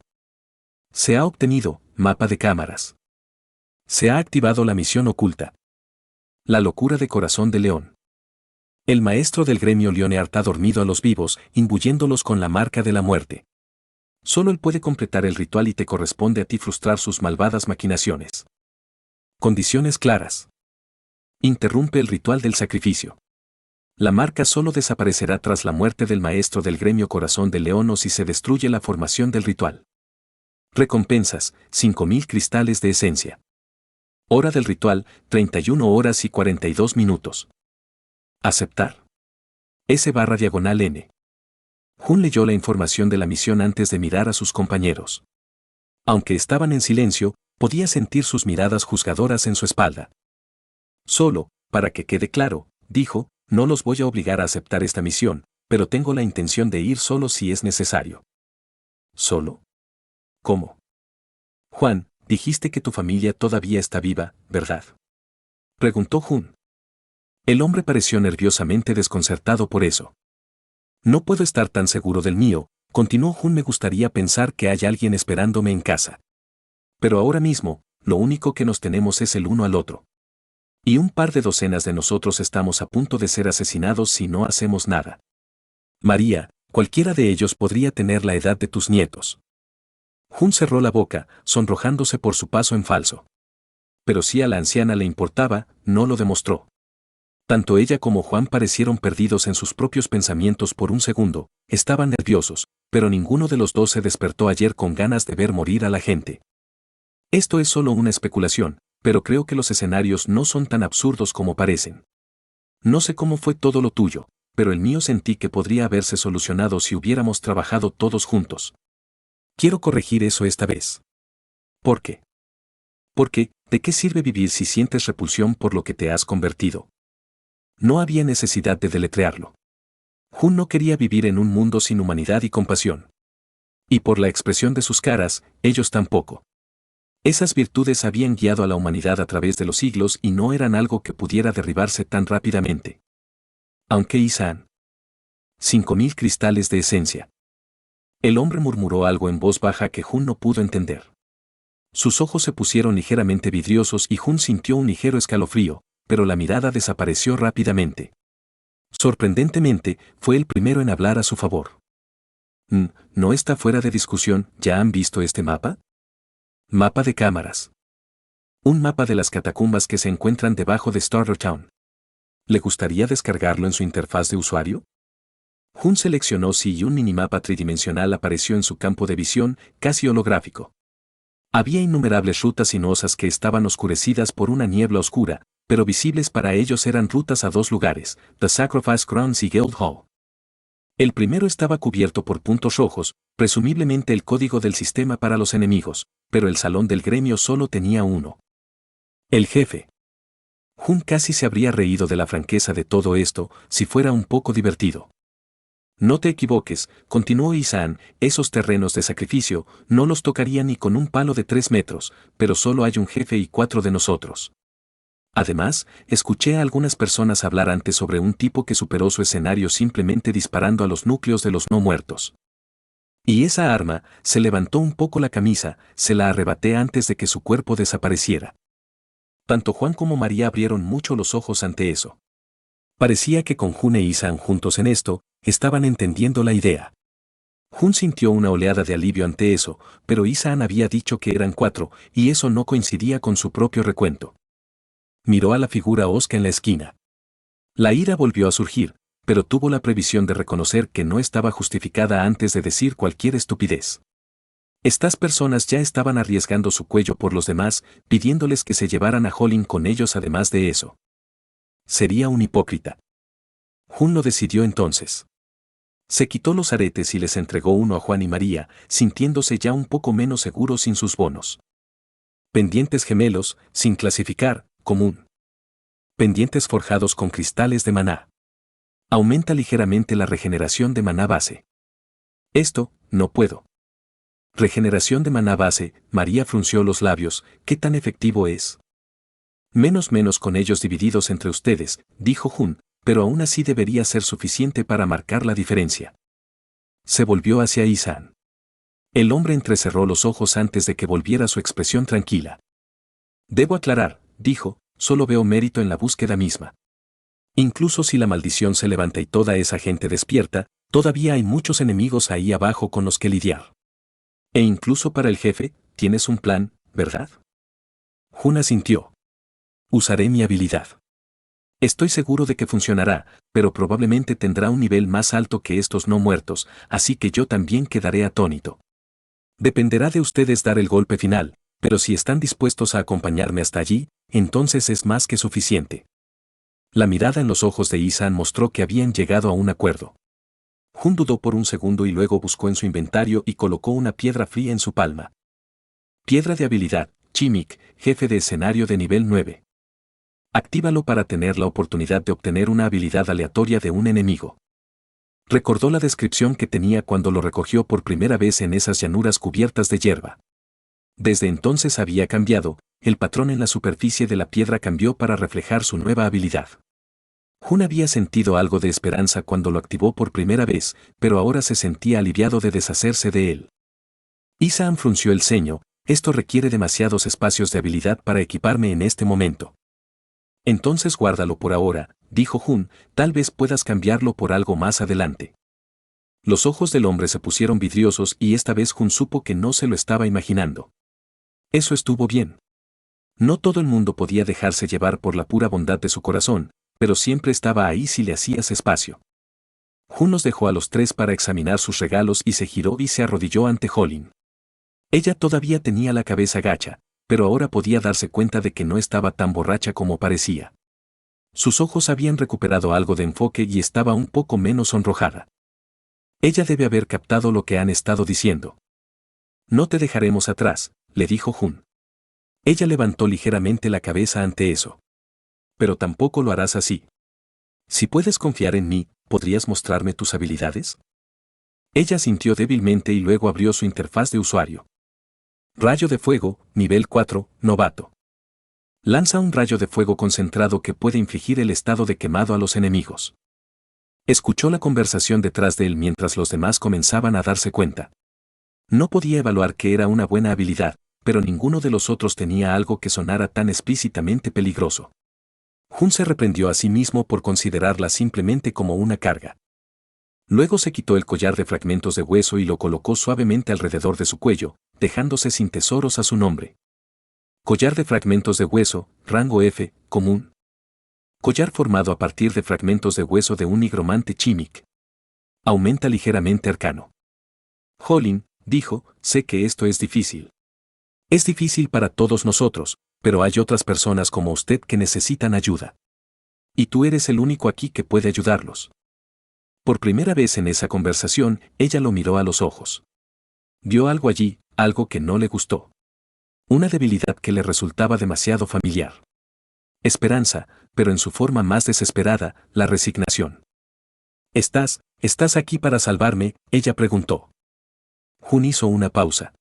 Se ha obtenido mapa de cámaras. Se ha activado la misión oculta. La locura de corazón de león. El maestro del gremio Leoneart ha dormido a los vivos, imbuyéndolos con la marca de la muerte. Solo él puede completar el ritual y te corresponde a ti frustrar sus malvadas maquinaciones. Condiciones claras. Interrumpe el ritual del sacrificio. La marca solo desaparecerá tras la muerte del maestro del gremio Corazón de León o si se destruye la formación del ritual. Recompensas, 5000 cristales de esencia. Hora del ritual, 31 horas y 42 minutos. Aceptar. S/N. Jun leyó la información de la misión antes de mirar a sus compañeros. Aunque estaban en silencio, podía sentir sus miradas juzgadoras en su espalda. Solo, para que quede claro, dijo, no los voy a obligar a aceptar esta misión, pero tengo la intención de ir solo si es necesario. ¿Solo? ¿Cómo? Juan, dijiste que tu familia todavía está viva, ¿verdad? Preguntó Jun. El hombre pareció nerviosamente desconcertado por eso. No puedo estar tan seguro del mío, continuó Jun. Me gustaría pensar que hay alguien esperándome en casa. Pero ahora mismo, lo único que nos tenemos es el uno al otro. Y un par de docenas de nosotros estamos a punto de ser asesinados si no hacemos nada. María, cualquiera de ellos podría tener la edad de tus nietos. Jun cerró la boca, sonrojándose por su paso en falso. Pero si a la anciana le importaba, no lo demostró. Tanto ella como Juan parecieron perdidos en sus propios pensamientos por un segundo, estaban nerviosos, pero ninguno de los dos se despertó ayer con ganas de ver morir a la gente. Esto es solo una especulación, pero creo que los escenarios no son tan absurdos como parecen. No sé cómo fue todo lo tuyo, pero el mío sentí que podría haberse solucionado si hubiéramos trabajado todos juntos. Quiero corregir eso esta vez. ¿Por qué? Porque, ¿de qué sirve vivir si sientes repulsión por lo que te has convertido? No había necesidad de deletrearlo. Jun no quería vivir en un mundo sin humanidad y compasión. Y por la expresión de sus caras, ellos tampoco. Esas virtudes habían guiado a la humanidad a través de los siglos y no eran algo que pudiera derribarse tan rápidamente. Aunque Isaan. 5000 cristales de esencia. El hombre murmuró algo en voz baja que Jun no pudo entender. Sus ojos se pusieron ligeramente vidriosos y Jun sintió un ligero escalofrío, pero la mirada desapareció rápidamente. Sorprendentemente, fue el primero en hablar a su favor. No está fuera de discusión, ¿ya han visto este mapa? Mapa de cámaras. Un mapa de las catacumbas que se encuentran debajo de Starter Town. ¿Le gustaría descargarlo en su interfaz de usuario? Jun seleccionó sí y un minimapa tridimensional apareció en su campo de visión, casi holográfico. Había innumerables rutas sinuosas que estaban oscurecidas por una niebla oscura, pero visibles para ellos eran rutas a dos lugares, The Sacrifice Grounds y Guildhall. El primero estaba cubierto por puntos rojos, presumiblemente el código del sistema para los enemigos, pero el salón del gremio solo tenía uno. El jefe. Jun casi se habría reído de la franqueza de todo esto, si fuera un poco divertido. No te equivoques, continuó Isaan, esos terrenos de sacrificio, no los tocaría ni con un palo de 3 metros, pero solo hay un jefe y 4 de nosotros. Además, escuché a algunas personas hablar antes sobre un tipo que superó su escenario simplemente disparando a los núcleos de los no muertos. Y esa arma, se levantó un poco la camisa, se la arrebaté antes de que su cuerpo desapareciera. Tanto Juan como María abrieron mucho los ojos ante eso. Parecía que con Jun e Isaan juntos en esto, estaban entendiendo la idea. Jun sintió una oleada de alivio ante eso, pero Isaan había dicho que eran 4, y eso no coincidía con su propio recuento. Miró a la figura hosca en la esquina. La ira volvió a surgir, pero tuvo la previsión de reconocer que no estaba justificada antes de decir cualquier estupidez. Estas personas ya estaban arriesgando su cuello por los demás, pidiéndoles que se llevaran a Holling con ellos además de eso. Sería un hipócrita. Jun lo decidió entonces. Se quitó los aretes y les entregó uno a Juan y María, sintiéndose ya un poco menos seguro sin sus bonos. Pendientes gemelos, sin clasificar, común. Pendientes forjados con cristales de maná. Aumenta ligeramente la regeneración de maná base. Esto, no puedo. Regeneración de maná base, María frunció los labios, ¿qué tan efectivo es? Menos con ellos divididos entre ustedes, dijo Jun, pero aún así debería ser suficiente para marcar la diferencia. Se volvió hacia Isaan. El hombre entrecerró los ojos antes de que volviera su expresión tranquila. Debo aclarar, dijo, solo veo mérito en la búsqueda misma. Incluso si la maldición se levanta y toda esa gente despierta, todavía hay muchos enemigos ahí abajo con los que lidiar. E incluso para el jefe, tienes un plan, ¿verdad? Jun asintió. Usaré mi habilidad. Estoy seguro de que funcionará, pero probablemente tendrá un nivel más alto que estos no muertos, así que yo también quedaré atónito. Dependerá de ustedes dar el golpe final, pero si están dispuestos a acompañarme hasta allí, entonces es más que suficiente. La mirada en los ojos de Isaan mostró que habían llegado a un acuerdo. Jun dudó por un segundo y luego buscó en su inventario y colocó una piedra fría en su palma. Piedra de habilidad, Chimik, jefe de escenario de nivel 9. Actívalo para tener la oportunidad de obtener una habilidad aleatoria de un enemigo. Recordó la descripción que tenía cuando lo recogió por primera vez en esas llanuras cubiertas de hierba. Desde entonces había cambiado, el patrón en la superficie de la piedra cambió para reflejar su nueva habilidad. Hun había sentido algo de esperanza cuando lo activó por primera vez, pero ahora se sentía aliviado de deshacerse de él. Isaan frunció el ceño, esto requiere demasiados espacios de habilidad para equiparme en este momento. Entonces guárdalo por ahora, dijo Hun, tal vez puedas cambiarlo por algo más adelante. Los ojos del hombre se pusieron vidriosos y esta vez Hun supo que no se lo estaba imaginando. Eso estuvo bien. No todo el mundo podía dejarse llevar por la pura bondad de su corazón, pero siempre estaba ahí si le hacías espacio. Hun nos dejó a los tres para examinar sus regalos y se giró y se arrodilló ante Holin. Ella todavía tenía la cabeza gacha, pero ahora podía darse cuenta de que no estaba tan borracha como parecía. Sus ojos habían recuperado algo de enfoque y estaba un poco menos sonrojada. Ella debe haber captado lo que han estado diciendo. No te dejaremos atrás, le dijo Hun. Ella levantó ligeramente la cabeza ante eso. Pero tampoco lo harás así. Si puedes confiar en mí, ¿podrías mostrarme tus habilidades? Ella sintió débilmente y luego abrió su interfaz de usuario. Rayo de fuego, nivel 4, novato. Lanza un rayo de fuego concentrado que puede infligir el estado de quemado a los enemigos. Escuchó la conversación detrás de él mientras los demás comenzaban a darse cuenta. No podía evaluar que era una buena habilidad, pero ninguno de los otros tenía algo que sonara tan explícitamente peligroso. Hun se reprendió a sí mismo por considerarla simplemente como una carga. Luego se quitó el collar de fragmentos de hueso y lo colocó suavemente alrededor de su cuello, dejándose sin tesoros a su nombre. Collar de fragmentos de hueso, rango F, común. Collar formado a partir de fragmentos de hueso de un nigromante Chimic. Aumenta ligeramente arcano. Holin, dijo, sé que esto es difícil. Es difícil para todos nosotros, pero hay otras personas como usted que necesitan ayuda. Y tú eres el único aquí que puede ayudarlos. Por primera vez en esa conversación, ella lo miró a los ojos. Vio algo allí, algo que no le gustó. Una debilidad que le resultaba demasiado familiar. Esperanza, pero en su forma más desesperada, la resignación. ¿Estás aquí para salvarme?, ella preguntó. Hun hizo una pausa.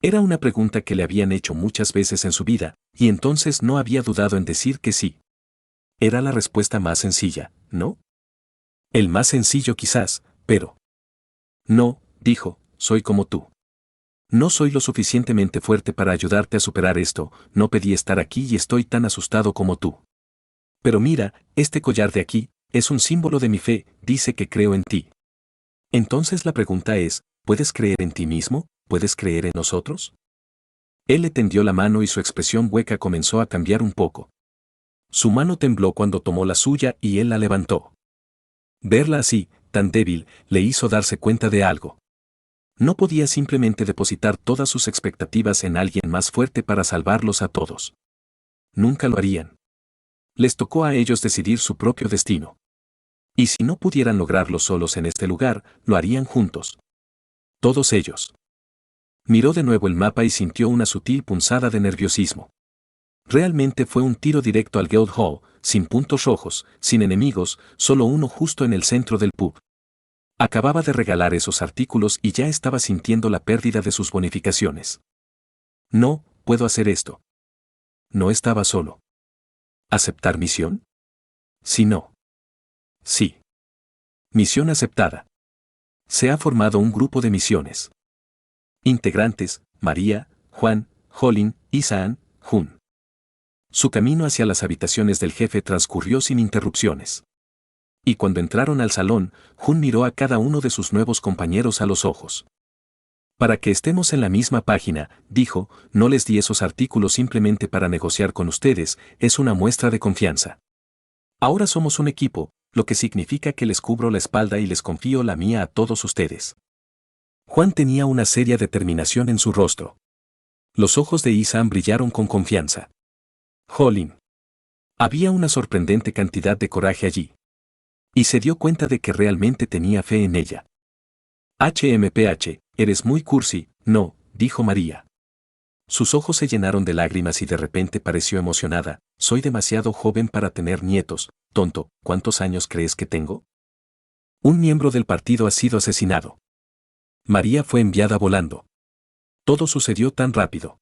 Era una pregunta que le habían hecho muchas veces en su vida, y entonces no había dudado en decir que sí. Era la respuesta más sencilla, ¿no? El más sencillo quizás, pero... No, dijo, soy como tú. No soy lo suficientemente fuerte para ayudarte a superar esto, no pedí estar aquí y estoy tan asustado como tú. Pero mira, este collar de aquí, es un símbolo de mi fe, dice que creo en ti. Entonces la pregunta es, ¿puedes creer en ti mismo? ¿Puedes creer en nosotros? Él le tendió la mano y su expresión hueca comenzó a cambiar un poco. Su mano tembló cuando tomó la suya y él la levantó. Verla así, tan débil, le hizo darse cuenta de algo. No podía simplemente depositar todas sus expectativas en alguien más fuerte para salvarlos a todos. Nunca lo harían. Les tocó a ellos decidir su propio destino. Y si no pudieran lograrlo solos en este lugar, lo harían juntos. Todos ellos. Miró de nuevo el mapa y sintió una sutil punzada de nerviosismo. Realmente fue un tiro directo al Guildhall, sin puntos rojos, sin enemigos, solo uno justo en el centro del pub. Acababa de regalar esos artículos y ya estaba sintiendo la pérdida de sus bonificaciones. No, puedo hacer esto. No estaba solo. ¿Aceptar misión? Sí, no. Sí. Misión aceptada. Se ha formado un grupo de misiones. Integrantes, María, Juan, Holin, Isaan, Hun. Su camino hacia las habitaciones del jefe transcurrió sin interrupciones. Y cuando entraron al salón, Hun miró a cada uno de sus nuevos compañeros a los ojos. Para que estemos en la misma página, dijo, no les di esos artículos simplemente para negociar con ustedes, es una muestra de confianza. Ahora somos un equipo, lo que significa que les cubro la espalda y les confío la mía a todos ustedes. Juan tenía una seria determinación en su rostro. Los ojos de Isaan brillaron con confianza. Holin. Había una sorprendente cantidad de coraje allí. Y se dio cuenta de que realmente tenía fe en ella. HMPH, eres muy cursi, no, dijo María. Sus ojos se llenaron de lágrimas y de repente pareció emocionada. Soy demasiado joven para tener nietos, tonto, ¿cuántos años crees que tengo? Un miembro del partido ha sido asesinado. María fue enviada volando. Todo sucedió tan rápido.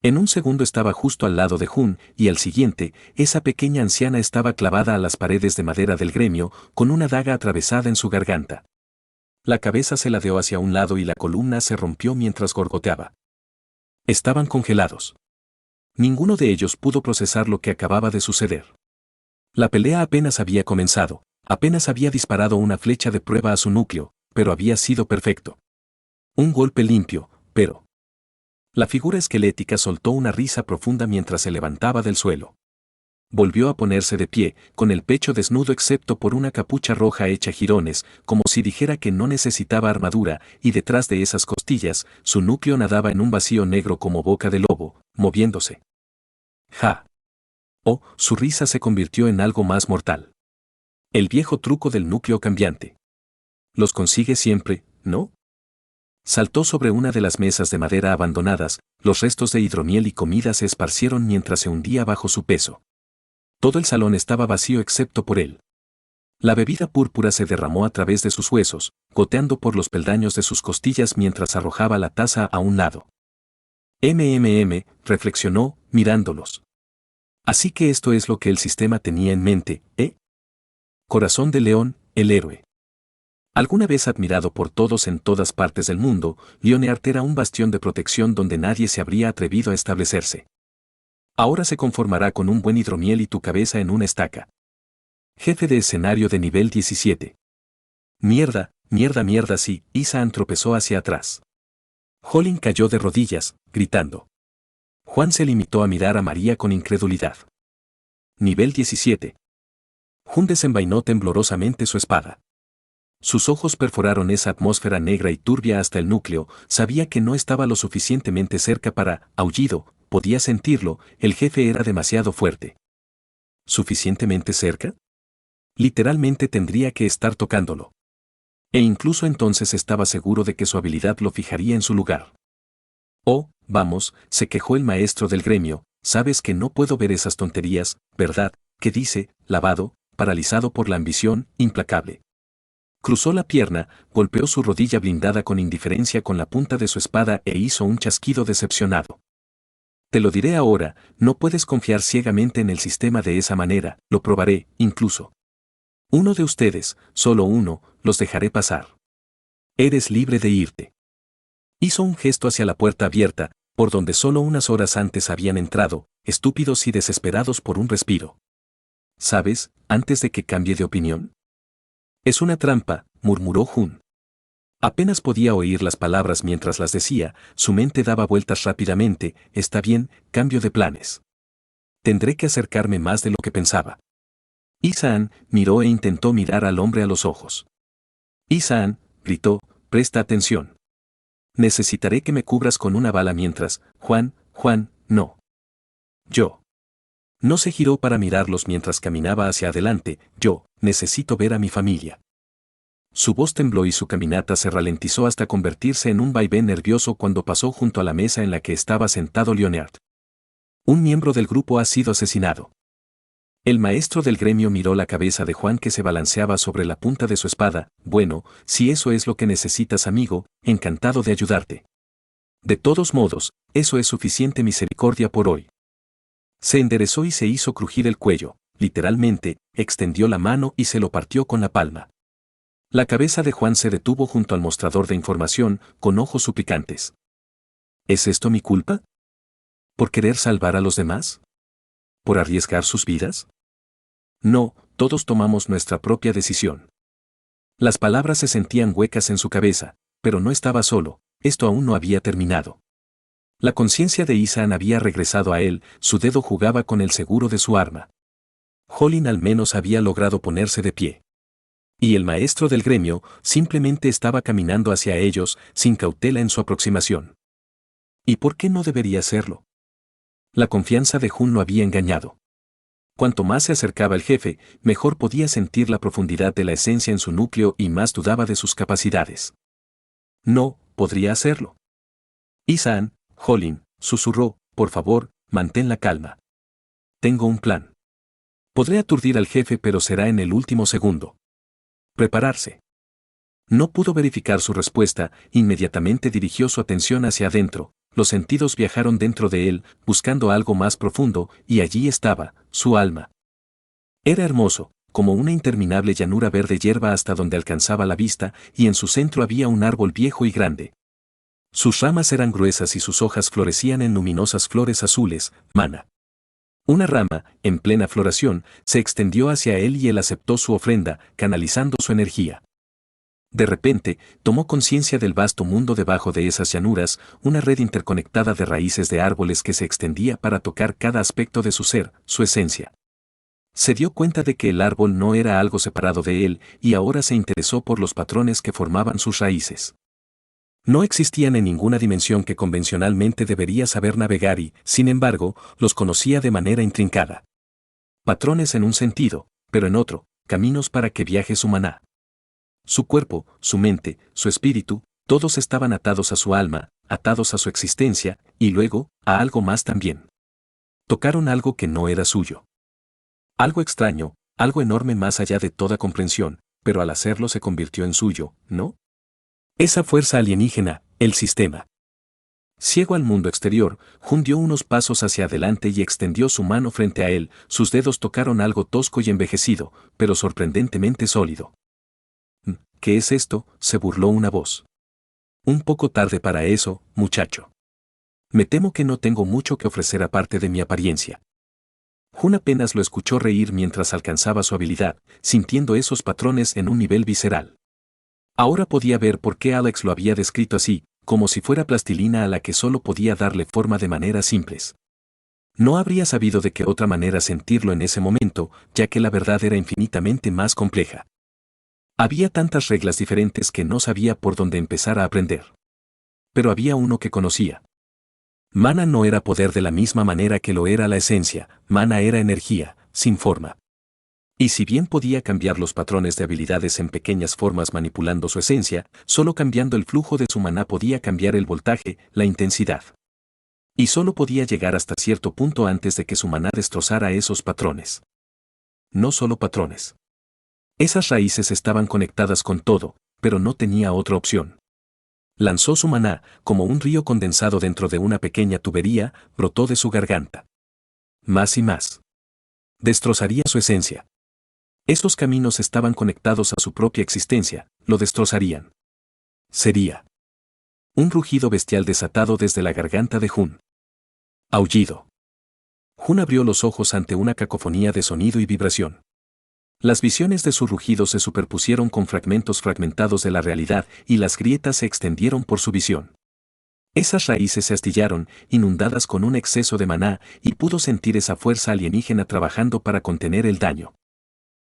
En un segundo estaba justo al lado de Jun, y al siguiente, esa pequeña anciana estaba clavada a las paredes de madera del gremio, con una daga atravesada en su garganta. La cabeza se ladeó hacia un lado y la columna se rompió mientras gorgoteaba. Estaban congelados. Ninguno de ellos pudo procesar lo que acababa de suceder. La pelea apenas había comenzado, apenas había disparado una flecha de prueba a su núcleo, pero había sido perfecto. Un golpe limpio, pero... La figura esquelética soltó una risa profunda mientras se levantaba del suelo. Volvió a ponerse de pie, con el pecho desnudo excepto por una capucha roja hecha jirones, como si dijera que no necesitaba armadura, y detrás de esas costillas, su núcleo nadaba en un vacío negro como boca de lobo, moviéndose. ¡Ja! Oh, su risa se convirtió en algo más mortal. El viejo truco del núcleo cambiante. Los consigue siempre, ¿no? Saltó sobre una de las mesas de madera abandonadas, los restos de hidromiel y comida se esparcieron mientras se hundía bajo su peso. Todo el salón estaba vacío excepto por él. La bebida púrpura se derramó a través de sus huesos, goteando por los peldaños de sus costillas mientras arrojaba la taza a un lado. Reflexionó, mirándolos. Así que esto es lo que el sistema tenía en mente, ¿eh? Corazón de León, el héroe. Alguna vez admirado por todos en todas partes del mundo, Leonard era un bastión de protección donde nadie se habría atrevido a establecerse. Ahora se conformará con un buen hidromiel y tu cabeza en una estaca. Jefe de escenario de nivel 17. Mierda, sí, Isaan tropezó hacia atrás. Holin cayó de rodillas, gritando. Juan se limitó a mirar a María con incredulidad. Nivel 17. Jun desenvainó temblorosamente su espada. Sus ojos perforaron esa atmósfera negra y turbia hasta el núcleo, sabía que no estaba lo suficientemente cerca para, aullido, podía sentirlo, el jefe era demasiado fuerte. ¿Suficientemente cerca? Literalmente tendría que estar tocándolo. E incluso entonces estaba seguro de que su habilidad lo fijaría en su lugar. Oh, vamos, se quejó el maestro del gremio, sabes que no puedo ver esas tonterías, ¿verdad? ¿Qué dice, lavado, paralizado por la ambición, implacable? Cruzó la pierna, golpeó su rodilla blindada con indiferencia con la punta de su espada e hizo un chasquido decepcionado. Te lo diré ahora, no puedes confiar ciegamente en el sistema de esa manera, lo probaré, incluso. Uno de ustedes, solo uno, los dejaré pasar. Eres libre de irte. Hizo un gesto hacia la puerta abierta, por donde solo unas horas antes habían entrado, estúpidos y desesperados por un respiro. ¿Sabes, antes de que cambie de opinión? Es una trampa, murmuró Jun. Apenas podía oír las palabras mientras las decía, su mente daba vueltas rápidamente, está bien, cambio de planes. Tendré que acercarme más de lo que pensaba. Isaan miró e intentó mirar al hombre a los ojos. Isaan, gritó, presta atención. Necesitaré que me cubras con una bala mientras, Juan, no. Yo. No se giró para mirarlos mientras caminaba hacia adelante, yo, necesito ver a mi familia. Su voz tembló y su caminata se ralentizó hasta convertirse en un vaivén nervioso cuando pasó junto a la mesa en la que estaba sentado Leonard. Un miembro del grupo ha sido asesinado. El maestro del gremio miró la cabeza de Juan que se balanceaba sobre la punta de su espada. Bueno, si eso es lo que necesitas, amigo, encantado de ayudarte. De todos modos, eso es suficiente misericordia por hoy. Se enderezó y se hizo crujir el cuello, literalmente, extendió la mano y se lo partió con la palma. La cabeza de Juan se detuvo junto al mostrador de información, con ojos suplicantes. ¿Es esto mi culpa? ¿Por querer salvar a los demás? ¿Por arriesgar sus vidas? No, todos tomamos nuestra propia decisión. Las palabras se sentían huecas en su cabeza, pero no estaba solo, esto aún no había terminado. La conciencia de Isaan había regresado a él, su dedo jugaba con el seguro de su arma. Holin al menos había logrado ponerse de pie. Y el maestro del gremio simplemente estaba caminando hacia ellos, sin cautela en su aproximación. ¿Y por qué no debería hacerlo? La confianza de Jun lo había engañado. Cuanto más se acercaba el jefe, mejor podía sentir la profundidad de la esencia en su núcleo y más dudaba de sus capacidades. No, podría hacerlo. Isaan, Holin, susurró, por favor, mantén la calma. Tengo un plan. Podré aturdir al jefe pero será en el último segundo. Prepararse. No pudo verificar su respuesta, inmediatamente dirigió su atención hacia adentro, los sentidos viajaron dentro de él, buscando algo más profundo, y allí estaba, su alma. Era hermoso, como una interminable llanura verde hierba hasta donde alcanzaba la vista, y en su centro había un árbol viejo y grande. Sus ramas eran gruesas y sus hojas florecían en luminosas flores azules, mana. Una rama, en plena floración, se extendió hacia él y él aceptó su ofrenda, canalizando su energía. De repente, tomó conciencia del vasto mundo debajo de esas llanuras, una red interconectada de raíces de árboles que se extendía para tocar cada aspecto de su ser, su esencia. Se dio cuenta de que el árbol no era algo separado de él, y ahora se interesó por los patrones que formaban sus raíces. No existían en ninguna dimensión que convencionalmente debería saber navegar y, sin embargo, los conocía de manera intrincada. Patrones en un sentido, pero en otro, caminos para que viaje su maná. Su cuerpo, su mente, su espíritu, todos estaban atados a su alma, atados a su existencia, y luego, a algo más también. Tocaron algo que no era suyo. Algo extraño, algo enorme más allá de toda comprensión, pero al hacerlo se convirtió en suyo, ¿no? Esa fuerza alienígena, el sistema. Ciego al mundo exterior, Jun dio unos pasos hacia adelante y extendió su mano frente a él, sus dedos tocaron algo tosco y envejecido, pero sorprendentemente sólido. ¿Qué es esto?, se burló una voz. Un poco tarde para eso, muchacho. Me temo que no tengo mucho que ofrecer aparte de mi apariencia. Jun apenas lo escuchó reír mientras alcanzaba su habilidad, sintiendo esos patrones en un nivel visceral. Ahora podía ver por qué Alex lo había descrito así, como si fuera plastilina a la que solo podía darle forma de maneras simples. No habría sabido de qué otra manera sentirlo en ese momento, ya que la verdad era infinitamente más compleja. Había tantas reglas diferentes que no sabía por dónde empezar a aprender. Pero había uno que conocía. Mana no era poder de la misma manera que lo era la esencia, mana era energía, sin forma. Y si bien podía cambiar los patrones de habilidades en pequeñas formas manipulando su esencia, solo cambiando el flujo de su maná podía cambiar el voltaje, la intensidad. Y solo podía llegar hasta cierto punto antes de que su maná destrozara esos patrones. No solo patrones. Esas raíces estaban conectadas con todo, pero no tenía otra opción. Lanzó su maná, como un río condensado dentro de una pequeña tubería, brotó de su garganta. Más y más. Destrozaría su esencia. Esos caminos estaban conectados a su propia existencia, lo destrozarían. Sería un rugido bestial desatado desde la garganta de Jun. Aullido. Jun abrió los ojos ante una cacofonía de sonido y vibración. Las visiones de su rugido se superpusieron con fragmentos fragmentados de la realidad y las grietas se extendieron por su visión. Esas raíces se astillaron, inundadas con un exceso de maná, y pudo sentir esa fuerza alienígena trabajando para contener el daño.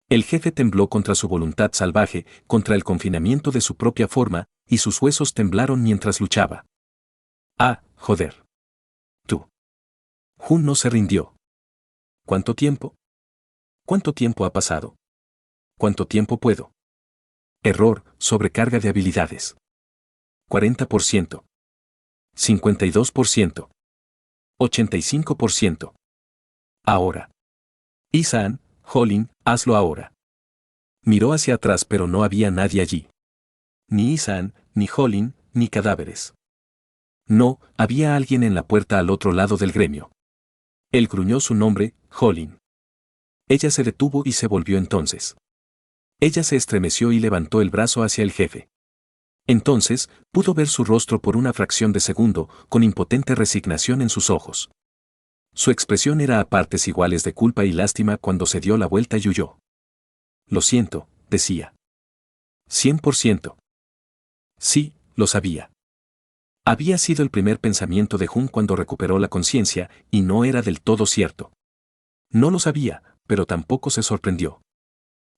El jefe tembló contra su voluntad salvaje, contra el confinamiento de su propia forma, y sus huesos temblaron mientras luchaba. Ah, joder. Tú. Jun no se rindió. ¿Cuánto tiempo? ¿Cuánto tiempo ha pasado? ¿Cuánto tiempo puedo? Error, sobrecarga de habilidades. 40%. 52%. 85%. Ahora. Isaan, Jolin, hazlo ahora. Miró hacia atrás pero no había nadie allí. Ni Isaan, ni Jolin, ni cadáveres. No, había alguien en la puerta al otro lado del gremio. Él gruñó su nombre, Jolin. Ella se detuvo y se volvió entonces. Ella se estremeció y levantó el brazo hacia el jefe. Entonces, pudo ver su rostro por una fracción de segundo, con impotente resignación en sus ojos. Su expresión era a partes iguales de culpa y lástima cuando se dio la vuelta y huyó. Lo siento, decía. 100%. Sí, lo sabía. Había sido el primer pensamiento de Jun cuando recuperó la conciencia, y no era del todo cierto. No lo sabía, pero tampoco se sorprendió.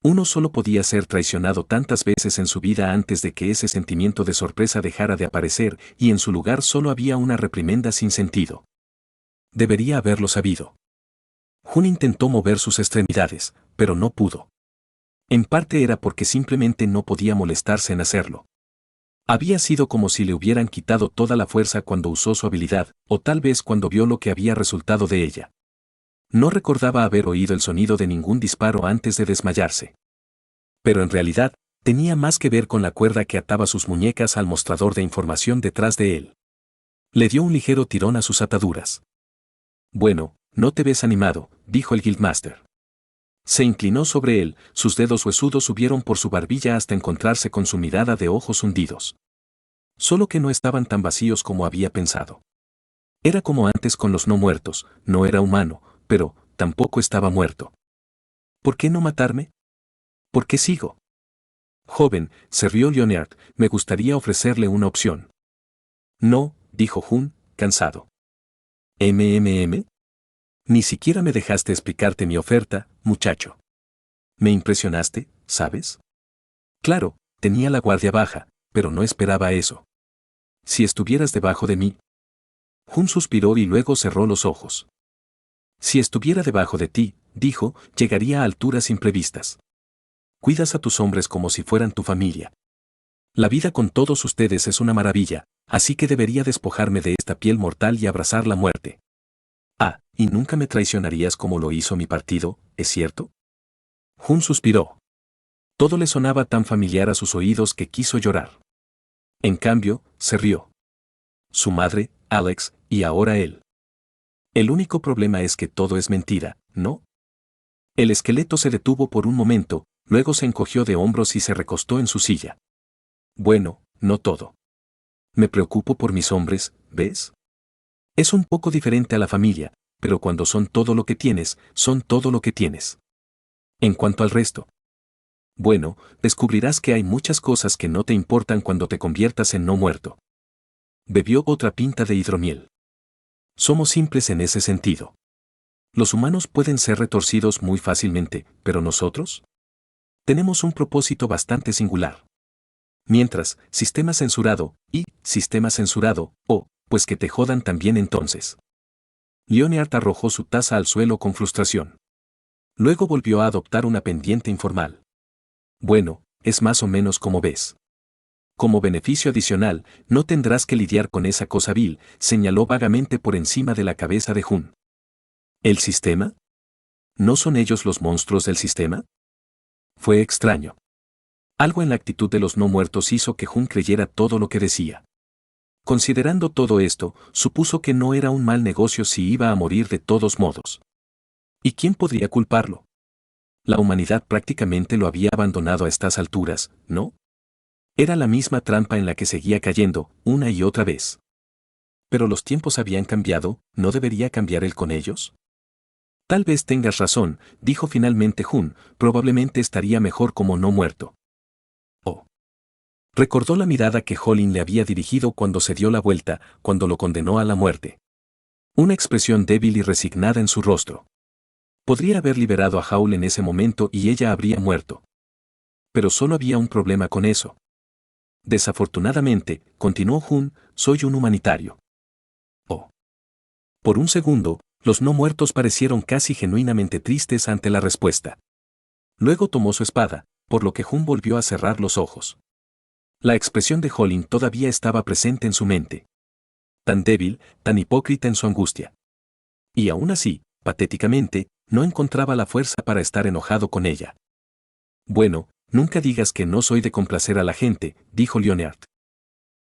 Uno solo podía ser traicionado tantas veces en su vida antes de que ese sentimiento de sorpresa dejara de aparecer, y en su lugar solo había una reprimenda sin sentido. Debería haberlo sabido. Jun intentó mover sus extremidades, pero no pudo. En parte era porque simplemente no podía molestarse en hacerlo. Había sido como si le hubieran quitado toda la fuerza cuando usó su habilidad, o tal vez cuando vio lo que había resultado de ella. No recordaba haber oído el sonido de ningún disparo antes de desmayarse. Pero en realidad, Tenía más que ver con la cuerda que ataba sus muñecas al mostrador de información detrás de él. Le dio un ligero tirón a sus ataduras. Bueno, no te ves animado, dijo el Guildmaster. Se inclinó sobre él, sus dedos huesudos subieron por su barbilla hasta encontrarse con su mirada de ojos hundidos. Solo que no estaban tan vacíos como había pensado. Era como antes con los no muertos, no era humano, pero tampoco estaba muerto. ¿Por qué no matarme? ¿Por qué sigo? Joven, se rió Leonard, me gustaría ofrecerle una opción. No, dijo Hun, cansado. ¿MMM? Ni siquiera me dejaste explicarte mi oferta, muchacho. Me impresionaste, ¿sabes? Claro, tenía la guardia baja, pero no esperaba eso. Si estuvieras debajo de mí. Hun suspiró y luego cerró los ojos. Si estuviera debajo de ti, dijo, llegaría a alturas imprevistas. Cuidas a tus hombres como si fueran tu familia. La vida con todos ustedes es una maravilla, así que debería despojarme de esta piel mortal y abrazar la muerte. Ah, y nunca me traicionarías como lo hizo mi partido, ¿es cierto? Hun suspiró. Todo le sonaba tan familiar a sus oídos que quiso llorar. En cambio, se rió. Su madre, Alex, y ahora él. El único problema es que todo es mentira, ¿no? El esqueleto se detuvo por un momento, luego se encogió de hombros y se recostó en su silla. Bueno, no todo. Me preocupo por mis hombres, ¿ves? Es un poco diferente a la familia, pero cuando son todo lo que tienes, son todo lo que tienes. En cuanto al resto. Bueno, descubrirás que hay muchas cosas que no te importan cuando te conviertas en no muerto. Bebió otra pinta de hidromiel. Somos simples en ese sentido. Los humanos pueden ser retorcidos muy fácilmente, pero nosotros tenemos un propósito bastante singular. Mientras, sistema censurado, y sistema censurado, pues que te jodan también entonces. Leonard arrojó su taza al suelo con frustración. Luego volvió a adoptar una pendiente informal. Bueno, es más o menos como ves. Como beneficio adicional, no tendrás que lidiar con esa cosa vil, señaló vagamente por encima de la cabeza de Hun. ¿El sistema? ¿No son ellos los monstruos del sistema? Fue extraño. Algo en la actitud de los no muertos hizo que Hun creyera todo lo que decía. Considerando todo esto, supuso que no era un mal negocio si iba a morir de todos modos. ¿Y quién podría culparlo? La humanidad prácticamente lo había abandonado a estas alturas, ¿no? Era la misma trampa en la que seguía cayendo, una y otra vez. Pero los tiempos habían cambiado, ¿no debería cambiar él con ellos? Tal vez tengas razón, dijo finalmente Hun, probablemente estaría mejor como no muerto. Oh. Recordó la mirada que Colin le había dirigido cuando se dio la vuelta, cuando lo condenó a la muerte. Una expresión débil y resignada en su rostro. Podría haber liberado a Howl en ese momento y ella habría muerto. Pero solo había un problema con eso. Desafortunadamente, continuó Hun, soy un humanitario. Oh. Por un segundo, los no muertos parecieron casi genuinamente tristes ante la respuesta. Luego tomó su espada, por lo que Hun volvió a cerrar los ojos. La expresión de Colin todavía estaba presente en su mente. Tan débil, tan hipócrita en su angustia. Y aún así, patéticamente, no encontraba la fuerza para estar enojado con ella. Bueno, nunca digas que no soy de complacer a la gente, dijo Leonard.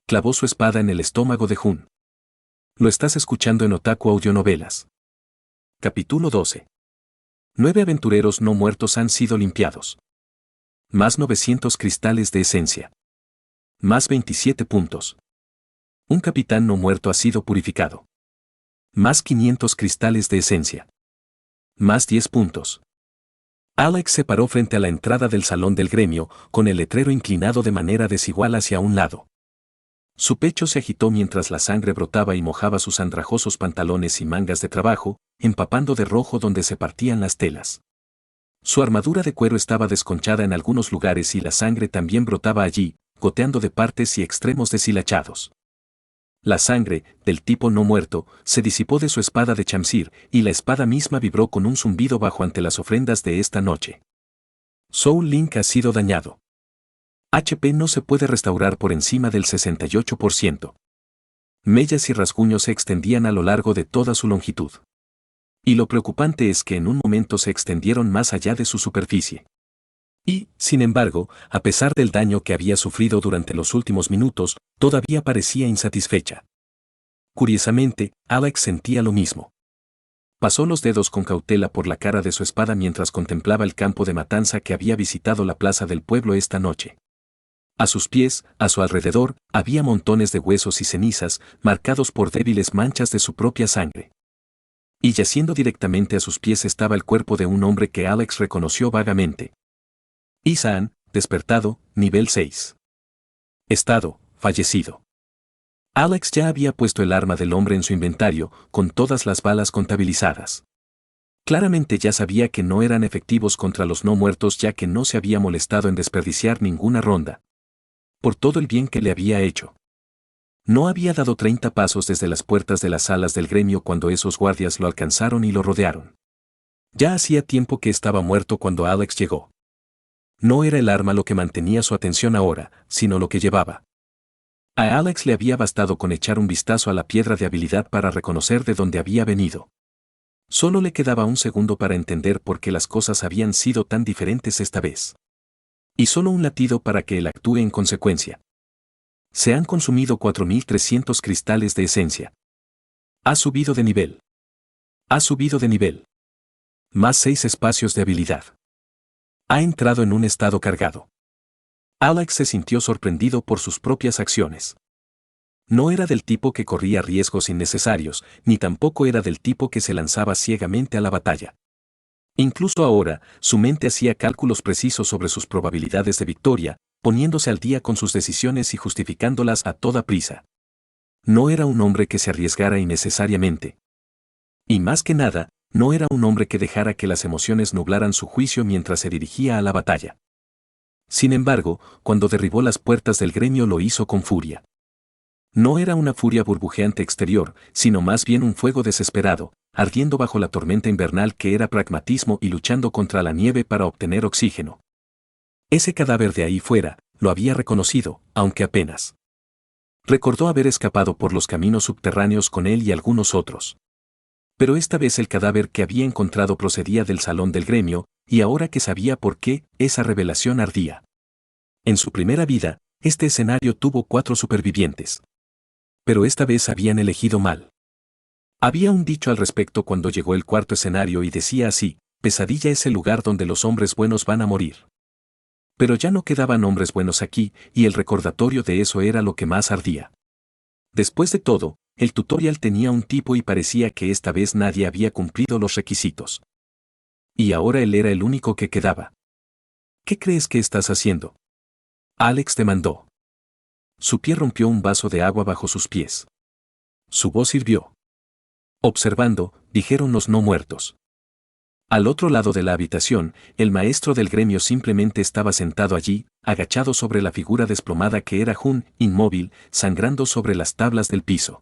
Clavó su espada en el estómago de Hun. Lo estás escuchando en Otaku Audionovelas. Capítulo 12. 9 aventureros no muertos han sido limpiados. Más 900 cristales de esencia. Más 27 puntos. Un capitán no muerto ha sido purificado. Más 500 cristales de esencia. Más 10 puntos. Alex se paró frente a la entrada del salón del gremio, con el letrero inclinado de manera desigual hacia un lado. Su pecho se agitó mientras la sangre brotaba y mojaba sus andrajosos pantalones y mangas de trabajo, empapando de rojo donde se partían las telas. Su armadura de cuero estaba desconchada en algunos lugares y la sangre también brotaba allí, goteando de partes y extremos deshilachados. La sangre, del tipo no muerto, se disipó de su espada de Chamsir, y la espada misma vibró con un zumbido bajo ante las ofrendas de esta noche. Soul Link ha sido dañado. HP no se puede restaurar por encima del 68%. Mellas y rasguños se extendían a lo largo de toda su longitud. Y lo preocupante es que en un momento se extendieron más allá de su superficie. Y, sin embargo, a pesar del daño que había sufrido durante los últimos minutos, todavía parecía insatisfecha. Curiosamente, Alex sentía lo mismo. Pasó los dedos con cautela por la cara de su espada mientras contemplaba el campo de matanza que había visitado la plaza del pueblo esta noche. A sus pies, a su alrededor, había montones de huesos y cenizas, marcados por débiles manchas de su propia sangre. Y yaciendo directamente a sus pies estaba el cuerpo de un hombre que Alex reconoció vagamente. Isaan, despertado, nivel 6. Estado, fallecido. Alex ya había puesto el arma del hombre en su inventario, con todas las balas contabilizadas. Claramente ya sabía que no eran efectivos contra los no muertos ya que no se había molestado en desperdiciar ninguna ronda. Por todo el bien que le había hecho. No había dado 30 pasos desde las puertas de las salas del gremio cuando esos guardias lo alcanzaron y lo rodearon. Ya hacía tiempo que estaba muerto cuando Alex llegó. No era el arma lo que mantenía su atención ahora, sino lo que llevaba. A Alex le había bastado con echar un vistazo a la piedra de habilidad para reconocer de dónde había venido. Solo le quedaba un segundo para entender por qué las cosas habían sido tan diferentes esta vez. Y solo un latido para que él actúe en consecuencia. Se han consumido 4.300 cristales de esencia. Ha subido de nivel. Ha subido de nivel. Más 6 espacios de habilidad. Ha entrado en un estado cargado. Alex se sintió sorprendido por sus propias acciones. No era del tipo que corría riesgos innecesarios, ni tampoco era del tipo que se lanzaba ciegamente a la batalla. Incluso ahora, su mente hacía cálculos precisos sobre sus probabilidades de victoria, poniéndose al día con sus decisiones y justificándolas a toda prisa. No era un hombre que se arriesgara innecesariamente. Y más que nada, no era un hombre que dejara que las emociones nublaran su juicio mientras se dirigía a la batalla. Sin embargo, cuando derribó las puertas del gremio lo hizo con furia. No era una furia burbujeante exterior, sino más bien un fuego desesperado, ardiendo bajo la tormenta invernal que era pragmatismo y luchando contra la nieve para obtener oxígeno. Ese cadáver de ahí fuera, lo había reconocido, aunque apenas. Recordó haber escapado por los caminos subterráneos con él y algunos otros. Pero esta vez el cadáver que había encontrado procedía del salón del gremio, y ahora que sabía por qué, esa revelación ardía. En su primera vida, este escenario tuvo 4 supervivientes. Pero esta vez habían elegido mal. Había un dicho al respecto cuando llegó el cuarto escenario y decía así: Pesadilla es el lugar donde los hombres buenos van a morir. Pero ya no quedaban hombres buenos aquí, y el recordatorio de eso era lo que más ardía. Después de todo, el tutorial tenía un tipo y parecía que esta vez nadie había cumplido los requisitos. Y ahora él era el único que quedaba. ¿Qué crees que estás haciendo? Alex demandó. Su pie rompió un vaso de agua bajo sus pies. Su voz hirvió. Observando, dijeron los no muertos. Al otro lado de la habitación, el maestro del gremio simplemente estaba sentado allí, agachado sobre la figura desplomada que era Hun, inmóvil, sangrando sobre las tablas del piso.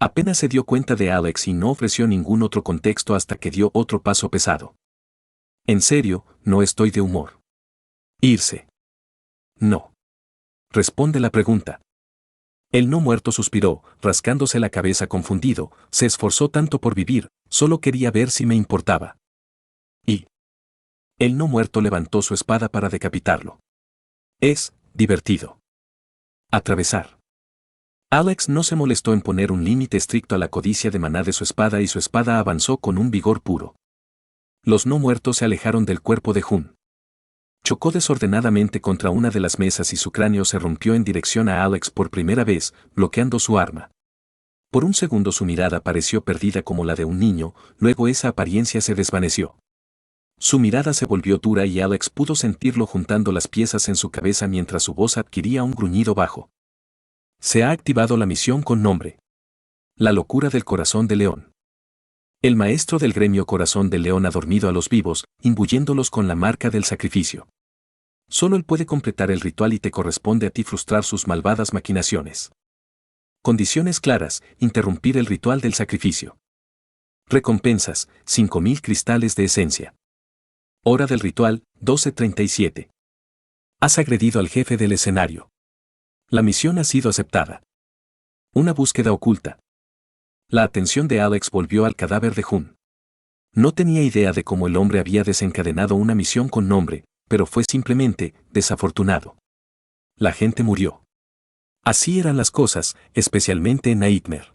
Apenas se dio cuenta de Alex y no ofreció ningún otro contexto hasta que dio otro paso pesado. En serio, no estoy de humor. Irse. No. Responde la pregunta. El no muerto suspiró, rascándose la cabeza confundido, se esforzó tanto por vivir, solo quería ver si me importaba. Y el no muerto levantó su espada para decapitarlo. Es divertido. Atravesar. Alex no se molestó en poner un límite estricto a la codicia de maná de su espada y su espada avanzó con un vigor puro. Los no muertos se alejaron del cuerpo de Hun. Chocó desordenadamente contra una de las mesas y su cráneo se rompió en dirección a Alex por primera vez, bloqueando su arma. Por un segundo su mirada pareció perdida como la de un niño, luego esa apariencia se desvaneció. Su mirada se volvió dura y Alex pudo sentirlo juntando las piezas en su cabeza mientras su voz adquiría un gruñido bajo. Se ha activado la misión con nombre: La locura del corazón de león. El maestro del gremio Corazón de León ha dormido a los vivos, imbuyéndolos con la marca del sacrificio. Solo él puede completar el ritual y te corresponde a ti frustrar sus malvadas maquinaciones. Condiciones claras: interrumpir el ritual del sacrificio. Recompensas: 5.000 cristales de esencia. Hora del ritual: 12:37. Has agredido al jefe del escenario. La misión ha sido aceptada. Una búsqueda oculta. La atención de Alex volvió al cadáver de Hun. No tenía idea de cómo el hombre había desencadenado una misión con nombre, pero fue simplemente desafortunado. La gente murió. Así eran las cosas, especialmente en Nightmare.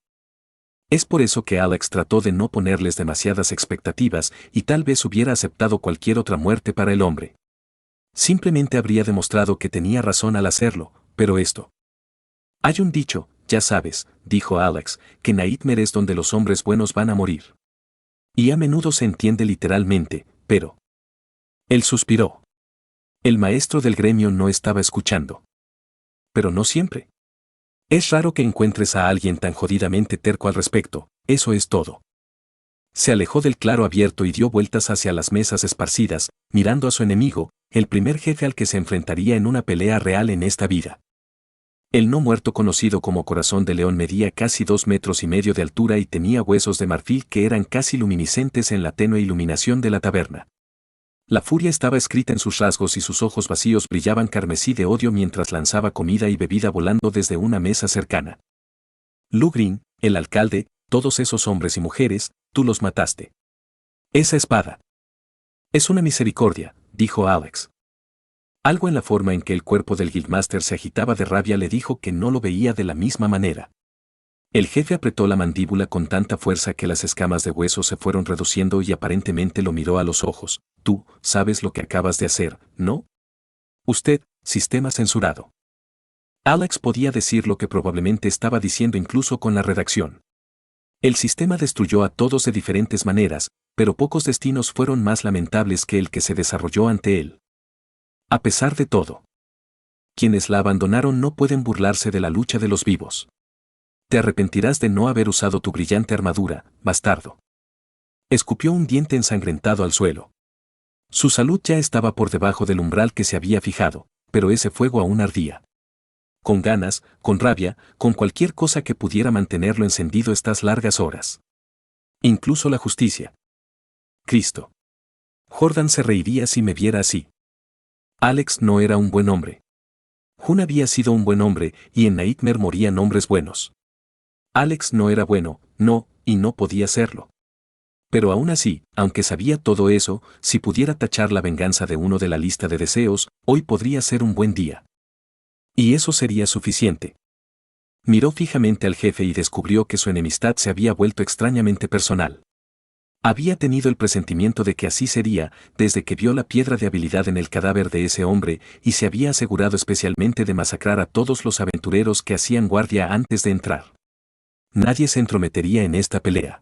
Es por eso que Alex trató de no ponerles demasiadas expectativas y tal vez hubiera aceptado cualquier otra muerte para el hombre. Simplemente habría demostrado que tenía razón al hacerlo, pero esto. Hay un dicho, ya sabes, dijo Alex, que Nightmare es donde los hombres buenos van a morir. Y a menudo se entiende literalmente, pero... Él suspiró. El maestro del gremio no estaba escuchando. Pero no siempre. Es raro que encuentres a alguien tan jodidamente terco al respecto, eso es todo. Se alejó del claro abierto y dio vueltas hacia las mesas esparcidas, mirando a su enemigo, el primer jefe al que se enfrentaría en una pelea real en esta vida. El no muerto conocido como Corazón de León medía casi 2,5 metros de altura y tenía huesos de marfil que eran casi luminiscentes en la tenue iluminación de la taberna. La furia estaba escrita en sus rasgos y sus ojos vacíos brillaban carmesí de odio mientras lanzaba comida y bebida volando desde una mesa cercana. Lou Green, el alcalde, todos esos hombres y mujeres, tú los mataste. Esa espada. Es una misericordia, dijo Alex. Algo en la forma en que el cuerpo del Guildmaster se agitaba de rabia le dijo que no lo veía de la misma manera. El jefe apretó la mandíbula con tanta fuerza que las escamas de hueso se fueron reduciendo y aparentemente lo miró a los ojos. Tú, sabes lo que acabas de hacer, ¿no? Usted, sistema censurado. Alex podía decir lo que probablemente estaba diciendo incluso con la redacción. El sistema destruyó a todos de diferentes maneras, pero pocos destinos fueron más lamentables que el que se desarrolló ante él. A pesar de todo, quienes la abandonaron no pueden burlarse de la lucha de los vivos. Te arrepentirás de no haber usado tu brillante armadura, bastardo. Escupió un diente ensangrentado al suelo. Su salud ya estaba por debajo del umbral que se había fijado, pero ese fuego aún ardía. Con ganas, con rabia, con cualquier cosa que pudiera mantenerlo encendido estas largas horas. Incluso la justicia. Cristo. Jordan se reiría si me viera así. Alex no era un buen hombre. Jun había sido un buen hombre y en Nightmare morían hombres buenos. Alex no era bueno, no, y no podía serlo. Pero aún así, aunque sabía todo eso, si pudiera tachar la venganza de uno de la lista de deseos, hoy podría ser un buen día. Y eso sería suficiente. Miró fijamente al jefe y descubrió que su enemistad se había vuelto extrañamente personal. Había tenido el presentimiento de que así sería, desde que vio la piedra de habilidad en el cadáver de ese hombre, y se había asegurado especialmente de masacrar a todos los aventureros que hacían guardia antes de entrar. Nadie se entrometería en esta pelea.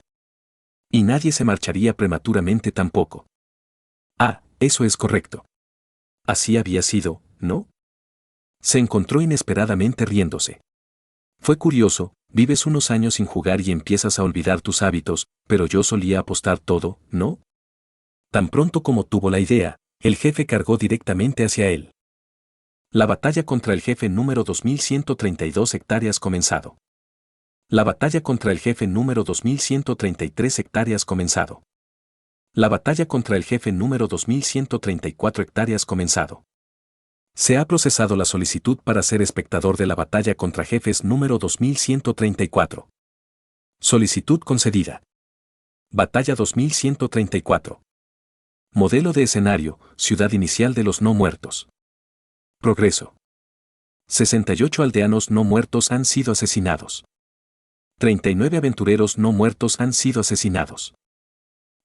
Y nadie se marcharía prematuramente tampoco. Ah, eso es correcto. Así había sido, ¿no? Se encontró inesperadamente riéndose. Fue curioso, vives unos años sin jugar y empiezas a olvidar tus hábitos, pero yo solía apostar todo, ¿no? Tan pronto como tuvo la idea, el jefe cargó directamente hacia él. La batalla contra el jefe número 2132 hectáreas comenzado. La batalla contra el jefe número 2133 hectáreas comenzado. La batalla contra el jefe número 2134 hectáreas comenzado. Se ha procesado la solicitud para ser espectador de la batalla contra jefes número 2134. Solicitud concedida. Batalla 2134. Modelo de escenario, ciudad inicial de los no muertos. Progreso. 68 aldeanos no muertos han sido asesinados. 39 aventureros no muertos han sido asesinados.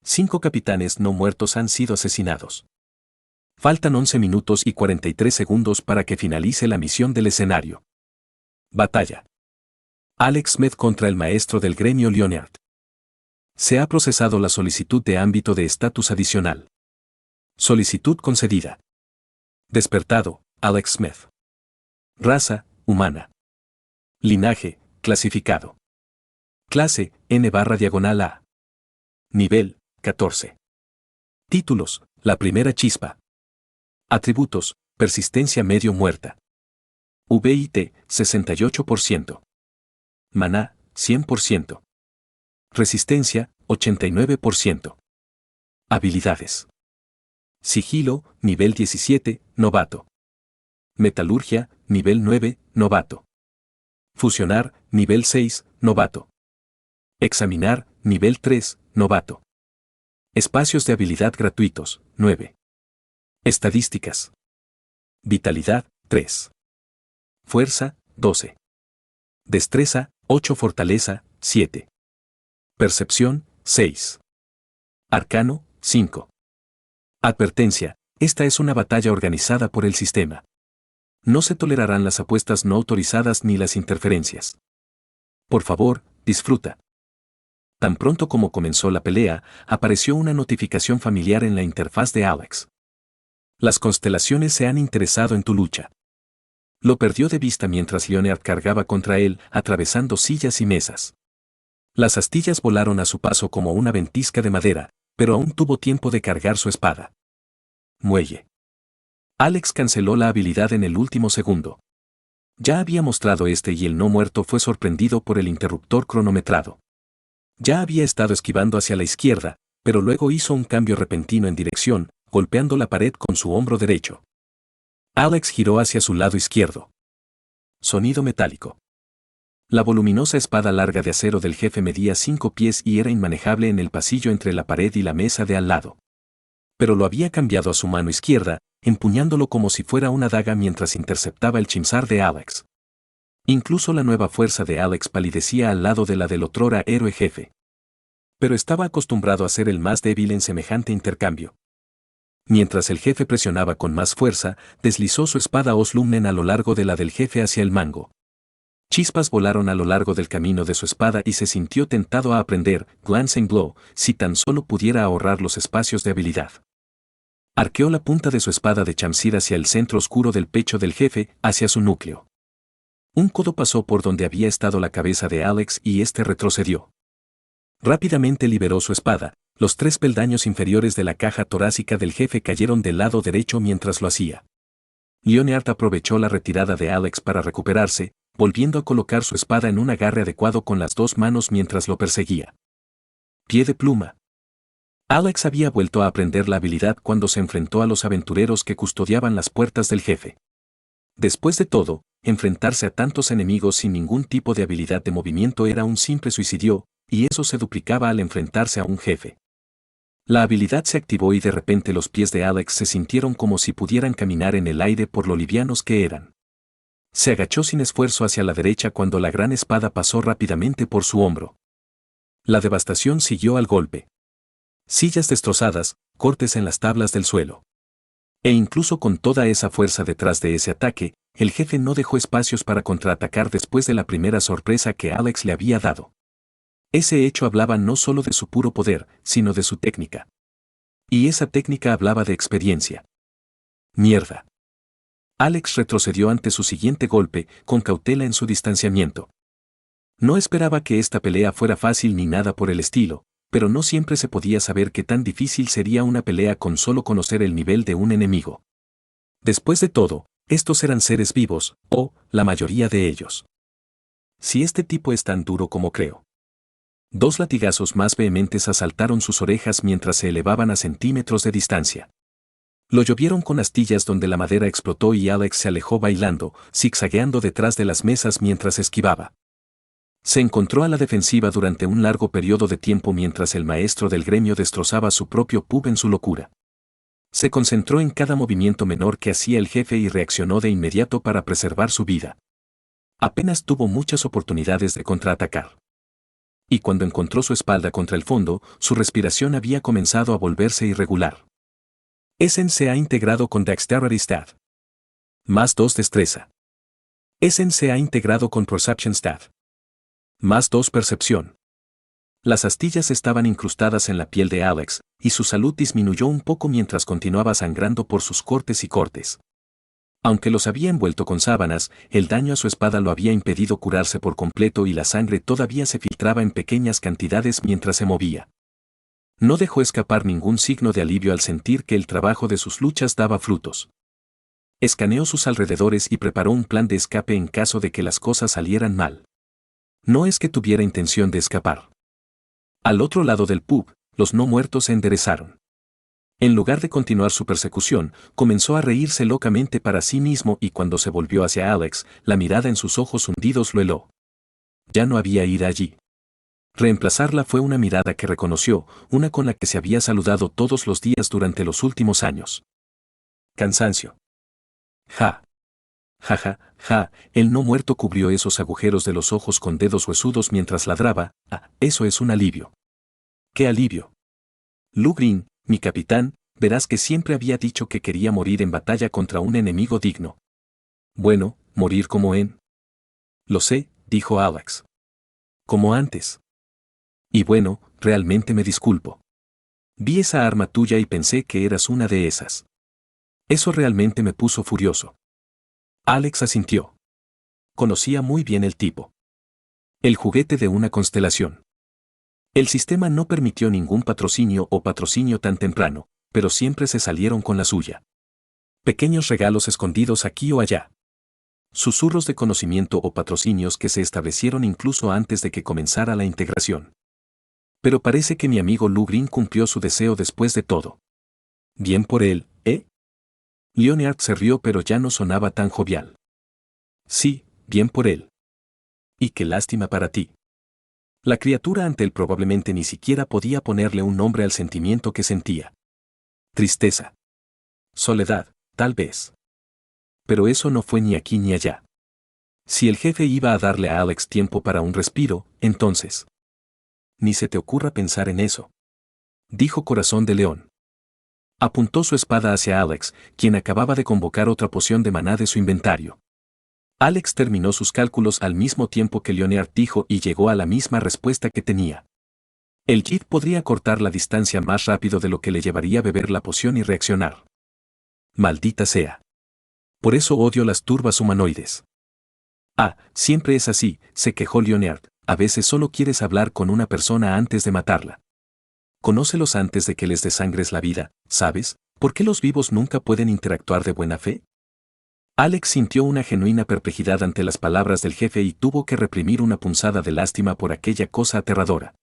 5 capitanes no muertos han sido asesinados. Faltan 11 minutos y 43 segundos para que finalice la misión del escenario. Batalla. Alex Smith contra el maestro del gremio Leonard. Se ha procesado la solicitud de ámbito de estatus adicional. Solicitud concedida. Despertado, Alex Smith. Raza, humana. Linaje, clasificado. Clase, N/A. Nivel, 14. Títulos, la primera chispa. Atributos, persistencia medio muerta. VIT, 68%. Maná, 100%. Resistencia, 89%. Habilidades. Sigilo, nivel 17, novato. Metalurgia, nivel 9, novato. Fusionar, nivel 6, novato. Examinar, nivel 3, novato. Espacios de habilidad gratuitos, 9. Estadísticas. Vitalidad, 3. Fuerza, 12. Destreza, 8. Fortaleza, 7. Percepción, 6. Arcano, 5. Advertencia, esta es una batalla organizada por el sistema. No se tolerarán las apuestas no autorizadas ni las interferencias. Por favor, disfruta. Tan pronto como comenzó la pelea, apareció una notificación familiar en la interfaz de Alex. Las constelaciones se han interesado en tu lucha. Lo perdió de vista mientras Leonard cargaba contra él, atravesando sillas y mesas. Las astillas volaron a su paso como una ventisca de madera, pero aún tuvo tiempo de cargar su espada. Muelle. Alex canceló la habilidad en el último segundo. Ya había mostrado y el no muerto fue sorprendido por el interruptor cronometrado. Ya había estado esquivando hacia la izquierda, pero luego hizo un cambio repentino en dirección, golpeando la pared con su hombro derecho. Alex giró hacia su lado izquierdo. Sonido metálico. La voluminosa espada larga de acero del jefe medía 5 pies y era inmanejable en el pasillo entre la pared y la mesa de al lado. Pero lo había cambiado a su mano izquierda, empuñándolo como si fuera una daga mientras interceptaba el chimzar de Alex. Incluso la nueva fuerza de Alex palidecía al lado de la del otrora héroe jefe. Pero estaba acostumbrado a ser el más débil en semejante intercambio. Mientras el jefe presionaba con más fuerza, deslizó su espada Oslumnen a lo largo de la del jefe hacia el mango. Chispas volaron a lo largo del camino de su espada y se sintió tentado a aprender Glancing Blow si tan solo pudiera ahorrar los espacios de habilidad. Arqueó la punta de su espada de Chamsir hacia el centro oscuro del pecho del jefe, hacia su núcleo. Un codo pasó por donde había estado la cabeza de Alex y este retrocedió. Rápidamente liberó su espada, los 3 peldaños inferiores de la caja torácica del jefe cayeron del lado derecho mientras lo hacía. Leonard aprovechó la retirada de Alex para recuperarse, volviendo a colocar su espada en un agarre adecuado con las 2 manos mientras lo perseguía. Pie de pluma. Alex había vuelto a aprender la habilidad cuando se enfrentó a los aventureros que custodiaban las puertas del jefe. Después de todo, enfrentarse a tantos enemigos sin ningún tipo de habilidad de movimiento era un simple suicidio, y eso se duplicaba al enfrentarse a un jefe. La habilidad se activó y de repente los pies de Alex se sintieron como si pudieran caminar en el aire por lo livianos que eran. Se agachó sin esfuerzo hacia la derecha cuando la gran espada pasó rápidamente por su hombro. La devastación siguió al golpe. Sillas destrozadas, cortes en las tablas del suelo. E incluso con toda esa fuerza detrás de ese ataque, el jefe no dejó espacios para contraatacar después de la primera sorpresa que Alex le había dado. Ese hecho hablaba no solo de su puro poder, sino de su técnica. Y esa técnica hablaba de experiencia. Mierda. Alex retrocedió ante su siguiente golpe, con cautela en su distanciamiento. No esperaba que esta pelea fuera fácil ni nada por el estilo, pero no siempre se podía saber qué tan difícil sería una pelea con solo conocer el nivel de un enemigo. Después de todo, estos eran seres vivos, o, la mayoría de ellos. Si este tipo es tan duro como creo. 2 latigazos más vehementes asaltaron sus orejas mientras se elevaban a centímetros de distancia. Lo llovieron con astillas donde la madera explotó y Alex se alejó bailando, zigzagueando detrás de las mesas mientras esquivaba. Se encontró a la defensiva durante un largo periodo de tiempo mientras el maestro del gremio destrozaba su propio pub en su locura. Se concentró en cada movimiento menor que hacía el jefe y reaccionó de inmediato para preservar su vida. Apenas tuvo muchas oportunidades de contraatacar. Y cuando encontró su espalda contra el fondo, su respiración había comenzado a volverse irregular. Essen se ha integrado con Dexterity Stat. Más 2 destreza. Essen se ha integrado con Perception Stat. Más 2 percepción. Las astillas estaban incrustadas en la piel de Alex, y su salud disminuyó un poco mientras continuaba sangrando por sus cortes y cortes. Aunque los había envuelto con sábanas, el daño a su espada lo había impedido curarse por completo y la sangre todavía se filtraba en pequeñas cantidades mientras se movía. No dejó escapar ningún signo de alivio al sentir que el trabajo de sus luchas daba frutos. Escaneó sus alrededores y preparó un plan de escape en caso de que las cosas salieran mal. No es que tuviera intención de escapar. Al otro lado del pub, los no muertos se enderezaron. En lugar de continuar su persecución, comenzó a reírse locamente para sí mismo y cuando se volvió hacia Alex, la mirada en sus ojos hundidos lo heló. Ya no había ira allí. Reemplazarla fue una mirada que reconoció, una con la que se había saludado todos los días durante los últimos años. Cansancio. Ja. Ja, ja, ja, el no muerto cubrió esos agujeros de los ojos con dedos huesudos mientras ladraba. Ah, eso es un alivio. ¡Qué alivio! Lou Green, mi capitán, verás que siempre había dicho que quería morir en batalla contra un enemigo digno. Bueno, morir como en... Lo sé, dijo Alex. Como antes. Y bueno, realmente me disculpo. Vi esa arma tuya y pensé que eras una de esas. Eso realmente me puso furioso. Alex asintió. Conocía muy bien el tipo. El juguete de una constelación. El sistema no permitió ningún patrocinio o patrocinio tan temprano, pero siempre se salieron con la suya. Pequeños regalos escondidos aquí o allá. Susurros de conocimiento o patrocinios que se establecieron incluso antes de que comenzara la integración. Pero parece que mi amigo Lou Green cumplió su deseo después de todo. Bien por él, ¿eh? Leonard se rió pero ya no sonaba tan jovial. Sí, bien por él. Y qué lástima para ti. La criatura ante él probablemente ni siquiera podía ponerle un nombre al sentimiento que sentía. Tristeza. Soledad, tal vez. Pero eso no fue ni aquí ni allá. Si el jefe iba a darle a Alex tiempo para un respiro, entonces... Ni se te ocurra pensar en eso. Dijo Corazón de León. Apuntó su espada hacia Alex, quien acababa de convocar otra poción de maná de su inventario. Alex terminó sus cálculos al mismo tiempo que Leonard dijo y llegó a la misma respuesta que tenía. El Jid podría cortar la distancia más rápido de lo que le llevaría a beber la poción y reaccionar. Maldita sea. Por eso odio las turbas humanoides. Ah, siempre es así, se quejó Leonard, a veces solo quieres hablar con una persona antes de matarla. Conócelos antes de que les desangres la vida, ¿sabes? ¿Por qué los vivos nunca pueden interactuar de buena fe? Alex sintió una genuina perplejidad ante las palabras del jefe y tuvo que reprimir una punzada de lástima por aquella cosa aterradora.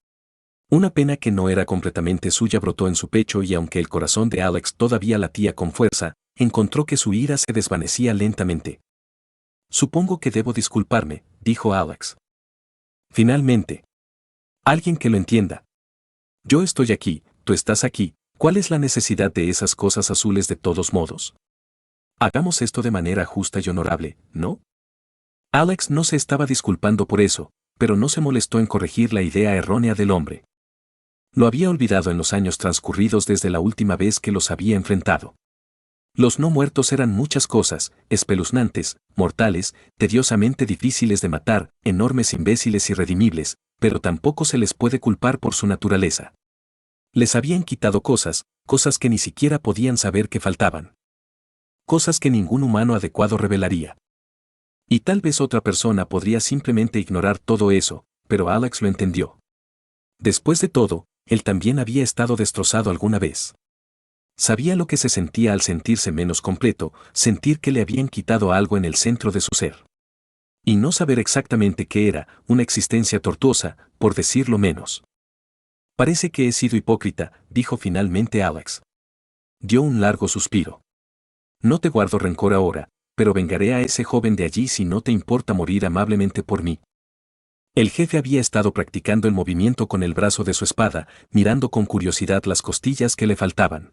Una pena que no era completamente suya brotó en su pecho y aunque el corazón de Alex todavía latía con fuerza, encontró que su ira se desvanecía lentamente. Supongo que debo disculparme, dijo Alex. Finalmente. Alguien que lo entienda. Yo estoy aquí, tú estás aquí, ¿cuál es la necesidad de esas cosas azules de todos modos? Hagamos esto de manera justa y honorable, ¿no? Alex no se estaba disculpando por eso, pero no se molestó en corregir la idea errónea del hombre. Lo había olvidado en los años transcurridos desde la última vez que los había enfrentado. Los no muertos eran muchas cosas, espeluznantes, mortales, tediosamente difíciles de matar, enormes imbéciles irredimibles, pero tampoco se les puede culpar por su naturaleza. Les habían quitado cosas, cosas que ni siquiera podían saber que faltaban. Cosas que ningún humano adecuado revelaría. Y tal vez otra persona podría simplemente ignorar todo eso, pero Alex lo entendió. Después de todo, él también había estado destrozado alguna vez. Sabía lo que se sentía al sentirse menos completo, sentir que le habían quitado algo en el centro de su ser. Y no saber exactamente qué era, una existencia tortuosa, por decirlo menos. Parece que he sido hipócrita, dijo finalmente Alex. Dio un largo suspiro. No te guardo rencor ahora, pero vengaré a ese joven de allí si no te importa morir amablemente por mí. El jefe había estado practicando el movimiento con el brazo de su espada, mirando con curiosidad las costillas que le faltaban.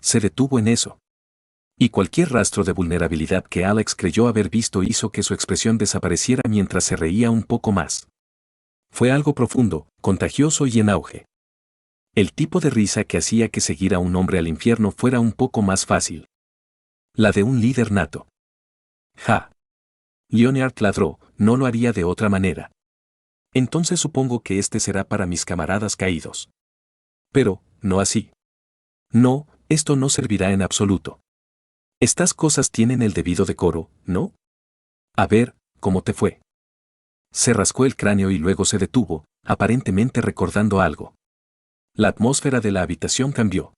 Se detuvo en eso. Y cualquier rastro de vulnerabilidad que Alex creyó haber visto hizo que su expresión desapareciera mientras se reía un poco más. Fue algo profundo, contagioso y en auge. El tipo de risa que hacía que seguir a un hombre al infierno fuera un poco más fácil. La de un líder nato. Ja. Leonard ladró, no lo haría de otra manera. Entonces supongo que este será para mis camaradas caídos. Pero, no así. No, esto no servirá en absoluto. Estas cosas tienen el debido decoro, ¿no? A ver, ¿cómo te fue? Se rascó el cráneo y luego se detuvo, aparentemente recordando algo. La atmósfera de la habitación cambió.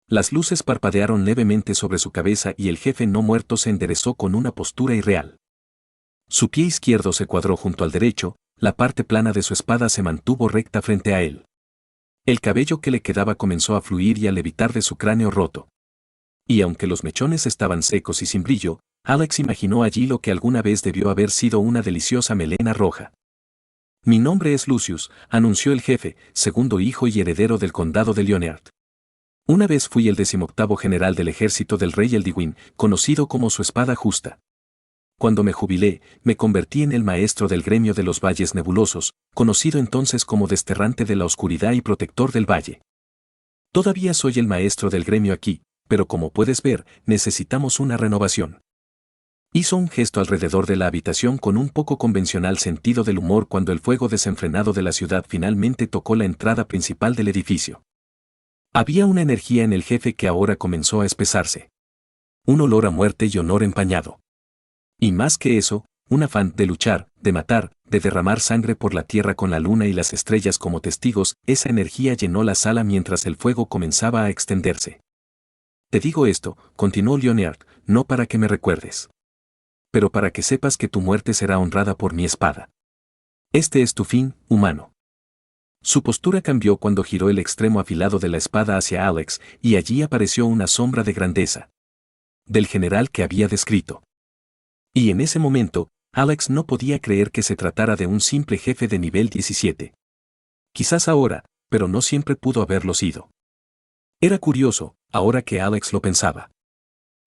Las luces parpadearon levemente sobre su cabeza y el jefe no muerto se enderezó con una postura irreal. Su pie izquierdo se cuadró junto al derecho, la parte plana de su espada se mantuvo recta frente a él. El cabello que le quedaba comenzó a fluir y a levitar de su cráneo roto. Y aunque los mechones estaban secos y sin brillo, Alex imaginó allí lo que alguna vez debió haber sido una deliciosa melena roja. Mi nombre es Lucius, anunció el jefe, segundo hijo y heredero del condado de Leonard. Una vez fui el 18º general del ejército del rey Eldiwin, conocido como su espada justa. Cuando me jubilé, me convertí en el maestro del gremio de los valles nebulosos, conocido entonces como desterrante de la oscuridad y protector del valle. Todavía soy el maestro del gremio aquí, pero como puedes ver, necesitamos una renovación. Hizo un gesto alrededor de la habitación con un poco convencional sentido del humor cuando el fuego desenfrenado de la ciudad finalmente tocó la entrada principal del edificio. Había una energía en el jefe que ahora comenzó a espesarse. Un olor a muerte y honor empañado. Y más que eso, un afán de luchar, de matar, de derramar sangre por la tierra con la luna y las estrellas como testigos. Esa energía llenó la sala mientras el fuego comenzaba a extenderse. Te digo esto, continuó Leonard, no para que me recuerdes, pero para que sepas que tu muerte será honrada por mi espada. Este es tu fin, humano. Su postura cambió cuando giró el extremo afilado de la espada hacia Alex, y allí apareció una sombra de grandeza. Del general que había descrito. Y en ese momento, Alex no podía creer que se tratara de un simple jefe de nivel 17. Quizás ahora, pero no siempre pudo haberlo sido. Era curioso, ahora que Alex lo pensaba.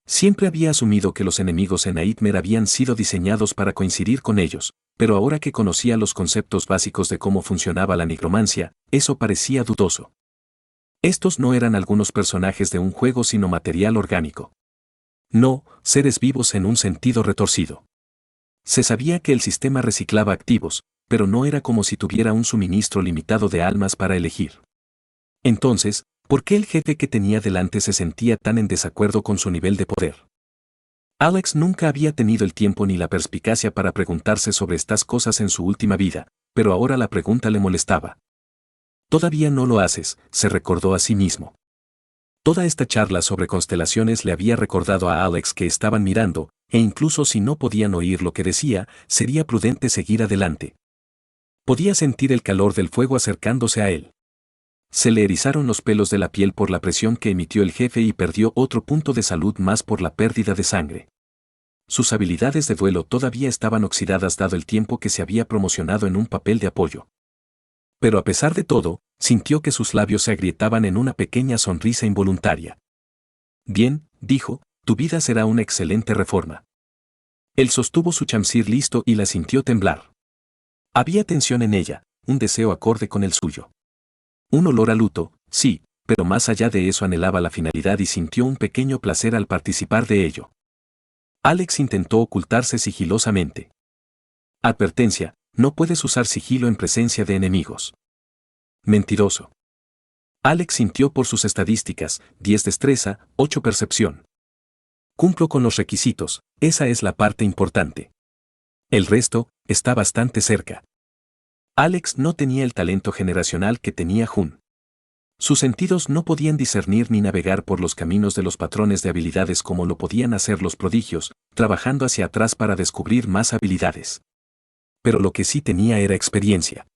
Siempre había asumido que los enemigos en Nightmare habían sido diseñados para coincidir con ellos, pero ahora que conocía los conceptos básicos de cómo funcionaba la nigromancia, eso parecía dudoso. Estos no eran algunos personajes de un juego sino material orgánico. No, seres vivos en un sentido retorcido. Se sabía que el sistema reciclaba activos, pero no era como si tuviera un suministro limitado de almas para elegir. Entonces, ¿por qué el jefe que tenía delante se sentía tan en desacuerdo con su nivel de poder? Alex nunca había tenido el tiempo ni la perspicacia para preguntarse sobre estas cosas en su última vida, pero ahora la pregunta le molestaba. Todavía no lo haces, se recordó a sí mismo. Toda esta charla sobre constelaciones le había recordado a Alex que estaban mirando, e incluso si no podían oír lo que decía, sería prudente seguir adelante. Podía sentir el calor del fuego acercándose a él. Se le erizaron los pelos de la piel por la presión que emitió el jefe y perdió otro punto de salud más por la pérdida de sangre. Sus habilidades de duelo todavía estaban oxidadas dado el tiempo que se había promocionado en un papel de apoyo. Pero a pesar de todo, sintió que sus labios se agrietaban en una pequeña sonrisa involuntaria. Bien, dijo, tu vida será una excelente reforma. Él sostuvo su chamsir listo y la sintió temblar. Había tensión en ella, un deseo acorde con el suyo. Un olor a luto, sí, pero más allá de eso anhelaba la finalidad y sintió un pequeño placer al participar de ello. Alex intentó ocultarse sigilosamente. Advertencia, no puedes usar sigilo en presencia de enemigos. Mentiroso. Alex sintió por sus estadísticas, 10 destreza, 8 percepción. Cumplo con los requisitos, esa es la parte importante. El resto, está bastante cerca. Alex no tenía el talento generacional que tenía Jun. Sus sentidos no podían discernir ni navegar por los caminos de los patrones de habilidades como lo podían hacer los prodigios, trabajando hacia atrás para descubrir más habilidades. Pero lo que sí tenía era experiencia.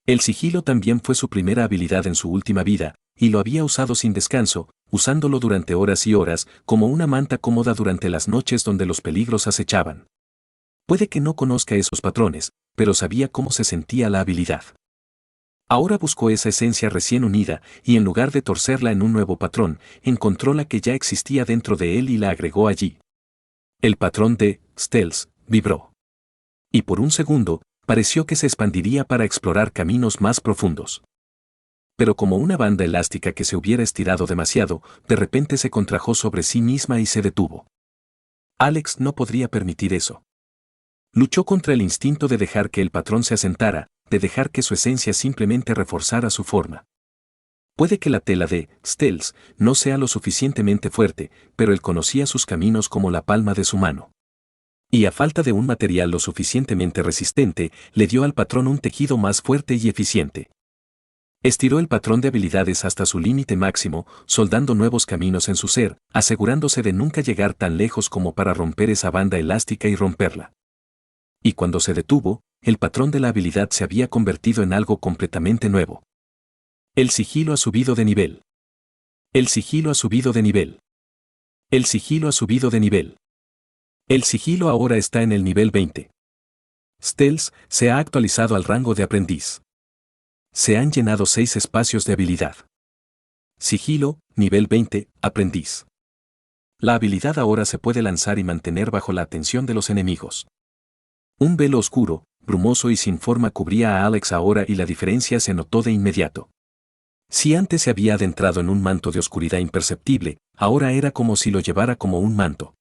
El sigilo también fue su primera habilidad en su última vida, y lo había usado sin descanso, usándolo durante horas y horas, como una manta cómoda durante las noches donde los peligros acechaban. Puede que no conozca esos patrones, pero sabía cómo se sentía la habilidad. Ahora buscó esa esencia recién unida, y en lugar de torcerla en un nuevo patrón, encontró la que ya existía dentro de él y la agregó allí. El patrón de Stealth vibró. Y por un segundo, pareció que se expandiría para explorar caminos más profundos. Pero como una banda elástica que se hubiera estirado demasiado, de repente se contrajo sobre sí misma y se detuvo. Alex no podría permitir eso. Luchó contra el instinto de dejar que el patrón se asentara, de dejar que su esencia simplemente reforzara su forma. Puede que la tela de Stealth no sea lo suficientemente fuerte, pero él conocía sus caminos como la palma de su mano. Y a falta de un material lo suficientemente resistente, le dio al patrón un tejido más fuerte y eficiente. Estiró el patrón de habilidades hasta su límite máximo, soldando nuevos caminos en su ser, asegurándose de nunca llegar tan lejos como para romper esa banda elástica y romperla. Y cuando se detuvo, el patrón de la habilidad se había convertido en algo completamente nuevo. El sigilo ha subido de nivel. El sigilo ha subido de nivel. El sigilo ha subido de nivel. El sigilo ahora está en el nivel 20. Stealth se ha actualizado al rango de aprendiz. Se han llenado 6 espacios de habilidad. Sigilo, nivel 20, aprendiz. La habilidad ahora se puede lanzar y mantener bajo la atención de los enemigos. Un velo oscuro, brumoso y sin forma cubría a Alex ahora y la diferencia se notó de inmediato. Si antes se había adentrado en un manto de oscuridad imperceptible, ahora era como si lo llevara como un manto.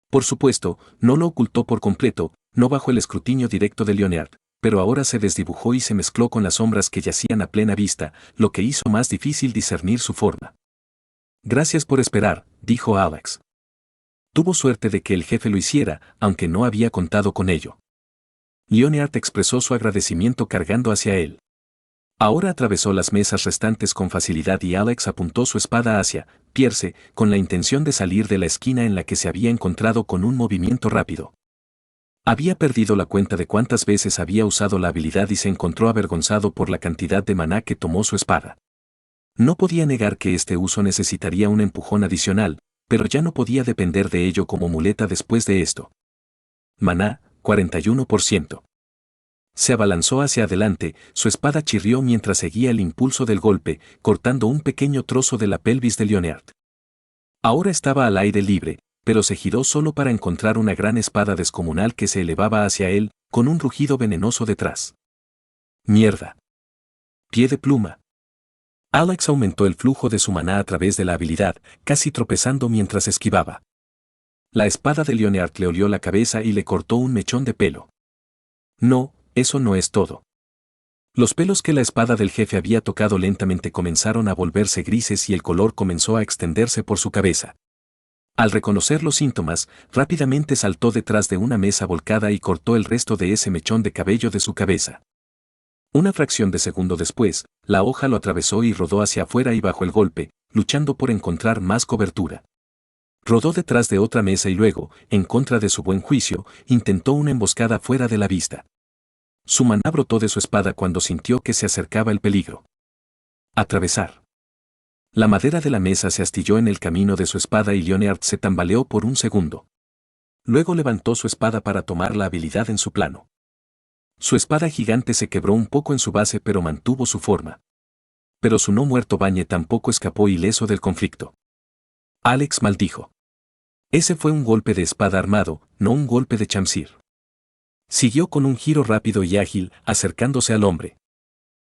Por supuesto, no lo ocultó por completo, no bajo el escrutinio directo de Leonard, pero ahora se desdibujó y se mezcló con las sombras que yacían a plena vista, lo que hizo más difícil discernir su forma. Gracias por esperar, dijo Alex. Tuvo suerte de que el jefe lo hiciera, aunque no había contado con ello. Leonard expresó su agradecimiento cargando hacia él. Ahora atravesó las mesas restantes con facilidad y Alex apuntó su espada hacia Pierce, con la intención de salir de la esquina en la que se había encontrado con un movimiento rápido. Había perdido la cuenta de cuántas veces había usado la habilidad y se encontró avergonzado por la cantidad de maná que tomó su espada. No podía negar que este uso necesitaría un empujón adicional, pero ya no podía depender de ello como muleta después de esto. Maná, 41%. Se abalanzó hacia adelante, su espada chirrió mientras seguía el impulso del golpe, cortando un pequeño trozo de la pelvis de Leonard. Ahora estaba al aire libre, pero se giró solo para encontrar una gran espada descomunal que se elevaba hacia él, con un rugido venenoso detrás. ¡Mierda! Pie de pluma. Alex aumentó el flujo de su maná a través de la habilidad, casi tropezando mientras esquivaba. La espada de Leonard le olió la cabeza y le cortó un mechón de pelo. No, eso no es todo. Los pelos que la espada del jefe había tocado lentamente comenzaron a volverse grises y el color comenzó a extenderse por su cabeza. Al reconocer los síntomas, rápidamente saltó detrás de una mesa volcada y cortó el resto de ese mechón de cabello de su cabeza. Una fracción de segundo después, la hoja lo atravesó y rodó hacia afuera y bajo el golpe, luchando por encontrar más cobertura. Rodó detrás de otra mesa y luego, en contra de su buen juicio, intentó una emboscada fuera de la vista. Su maná brotó de su espada cuando sintió que se acercaba el peligro. Atravesar. La madera de la mesa se astilló en el camino de su espada y Leonard se tambaleó por un segundo. Luego levantó su espada para tomar la habilidad en su plano. Su espada gigante se quebró un poco en su base pero mantuvo su forma. Pero su no muerto Bañe tampoco escapó ileso del conflicto. Alex maldijo. Ese fue un golpe de espada armado, no un golpe de chamsir. Siguió con un giro rápido y ágil, acercándose al hombre.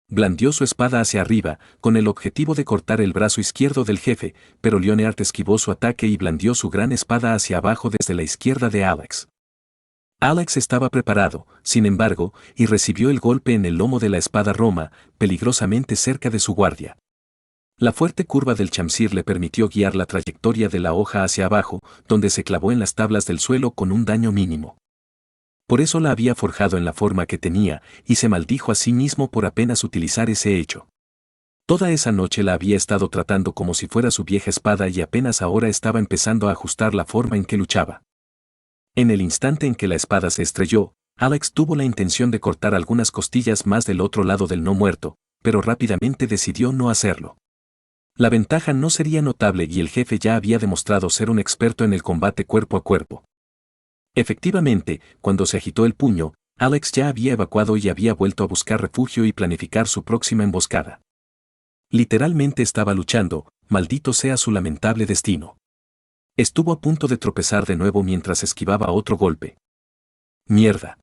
Blandió su espada hacia arriba, con el objetivo de cortar el brazo izquierdo del jefe, pero Leonard esquivó su ataque y blandió su gran espada hacia abajo desde la izquierda de Alex. Alex estaba preparado, sin embargo, y recibió el golpe en el lomo de la espada Roma, peligrosamente cerca de su guardia. La fuerte curva del chamsir le permitió guiar la trayectoria de la hoja hacia abajo, donde se clavó en las tablas del suelo con un daño mínimo. Por eso la había forjado en la forma que tenía, y se maldijo a sí mismo por apenas utilizar ese hecho. Toda esa noche la había estado tratando como si fuera su vieja espada y apenas ahora estaba empezando a ajustar la forma en que luchaba. En el instante en que la espada se estrelló, Alex tuvo la intención de cortar algunas costillas más del otro lado del no muerto, pero rápidamente decidió no hacerlo. La ventaja no sería notable y el jefe ya había demostrado ser un experto en el combate cuerpo a cuerpo. Efectivamente, cuando se agitó el puño, Alex ya había evacuado y había vuelto a buscar refugio y planificar su próxima emboscada. Literalmente estaba luchando, maldito sea su lamentable destino. Estuvo a punto de tropezar de nuevo mientras esquivaba otro golpe. Mierda.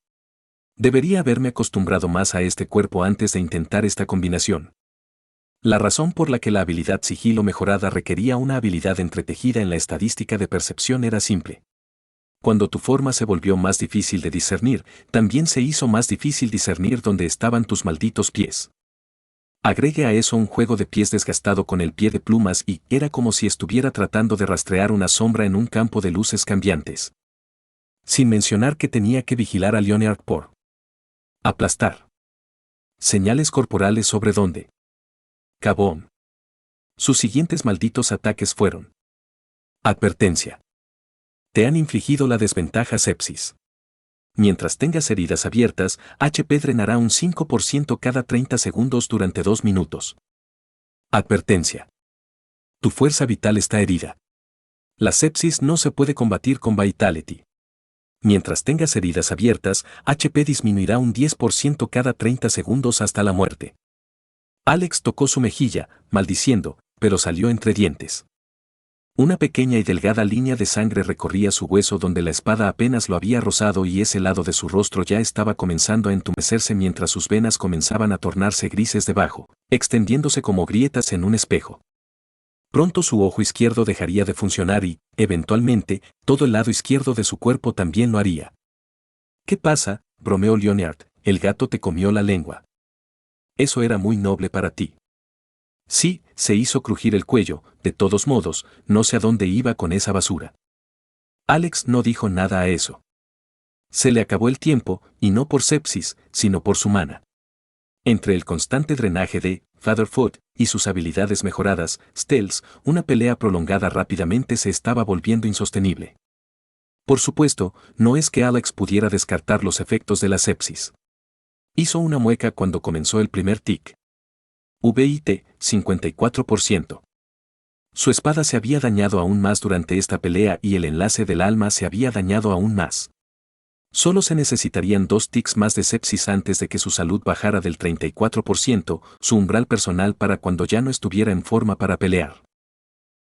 Debería haberme acostumbrado más a este cuerpo antes de intentar esta combinación. La razón por la que la habilidad sigilo mejorada requería una habilidad entretejida en la estadística de percepción era simple. Cuando tu forma se volvió más difícil de discernir, también se hizo más difícil discernir dónde estaban tus malditos pies. Agregue a eso un juego de pies desgastado con el pie de plumas y era como si estuviera tratando de rastrear una sombra en un campo de luces cambiantes. Sin mencionar que tenía que vigilar a Leonard por aplastar. Señales corporales sobre dónde. Cabón. Sus siguientes malditos ataques fueron. Advertencia. Te han infligido la desventaja sepsis. Mientras tengas heridas abiertas, HP drenará un 5% cada 30 segundos durante 2 minutos. Advertencia. Tu fuerza vital está herida. La sepsis no se puede combatir con Vitality. Mientras tengas heridas abiertas, HP disminuirá un 10% cada 30 segundos hasta la muerte. Alex tocó su mejilla, maldiciendo, pero salió entre dientes. Una pequeña y delgada línea de sangre recorría su hueso donde la espada apenas lo había rozado y ese lado de su rostro ya estaba comenzando a entumecerse mientras sus venas comenzaban a tornarse grises debajo, extendiéndose como grietas en un espejo. Pronto su ojo izquierdo dejaría de funcionar y, eventualmente, todo el lado izquierdo de su cuerpo también lo haría. ¿Qué pasa? Bromeó Leonard, el gato te comió la lengua. Eso era muy noble para ti. Sí, se hizo crujir el cuello, de todos modos, no sé a dónde iba con esa basura. Alex no dijo nada a eso. Se le acabó el tiempo, y no por sepsis, sino por su mana. Entre el constante drenaje de Fatherfoot y sus habilidades mejoradas, Stealth, una pelea prolongada rápidamente se estaba volviendo insostenible. Por supuesto, no es que Alex pudiera descartar los efectos de la sepsis. Hizo una mueca cuando comenzó el primer tic. VIT, 54%. Su espada se había dañado aún más durante esta pelea y el enlace del alma se había dañado aún más. Solo se necesitarían 2 tics más de sepsis antes de que su salud bajara del 34%, su umbral personal para cuando ya no estuviera en forma para pelear.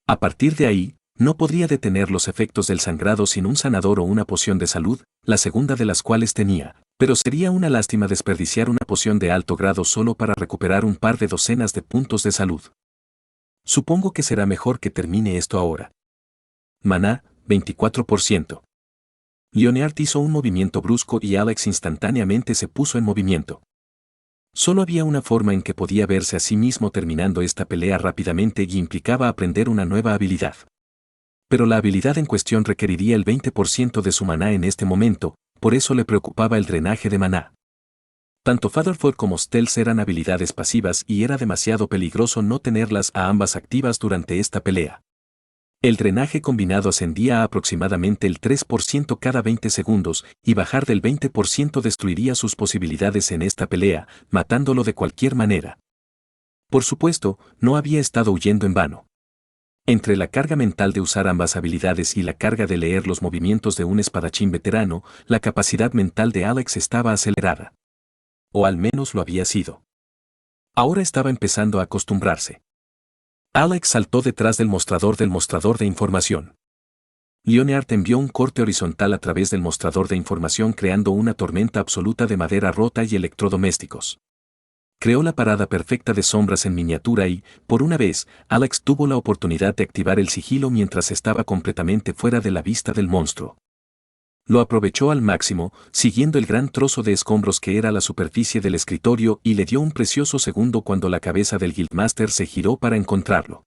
A partir de ahí, no podría detener los efectos del sangrado sin un sanador o una poción de salud, la segunda de las cuales tenía, pero sería una lástima desperdiciar una poción de alto grado solo para recuperar un par de docenas de puntos de salud. Supongo que será mejor que termine esto ahora. Maná, 24%. Leonard hizo un movimiento brusco y Alex instantáneamente se puso en movimiento. Solo había una forma en que podía verse a sí mismo terminando esta pelea rápidamente y implicaba aprender una nueva habilidad. Pero la habilidad en cuestión requeriría el 20% de su maná en este momento, por eso le preocupaba el drenaje de maná. Tanto Fatherfoot como Stealth eran habilidades pasivas y era demasiado peligroso no tenerlas a ambas activas durante esta pelea. El drenaje combinado ascendía a aproximadamente el 3% cada 20 segundos y bajar del 20% destruiría sus posibilidades en esta pelea, matándolo de cualquier manera. Por supuesto, no había estado huyendo en vano. Entre la carga mental de usar ambas habilidades y la carga de leer los movimientos de un espadachín veterano, la capacidad mental de Alex estaba acelerada. O al menos lo había sido. Ahora estaba empezando a acostumbrarse. Alex saltó detrás del mostrador de información. Leonard envió un corte horizontal a través del mostrador de información creando una tormenta absoluta de madera rota y electrodomésticos. Creó la parada perfecta de sombras en miniatura y, por una vez, Alex tuvo la oportunidad de activar el sigilo mientras estaba completamente fuera de la vista del monstruo. Lo aprovechó al máximo, siguiendo el gran trozo de escombros que era la superficie del escritorio y le dio un precioso segundo cuando la cabeza del Guildmaster se giró para encontrarlo.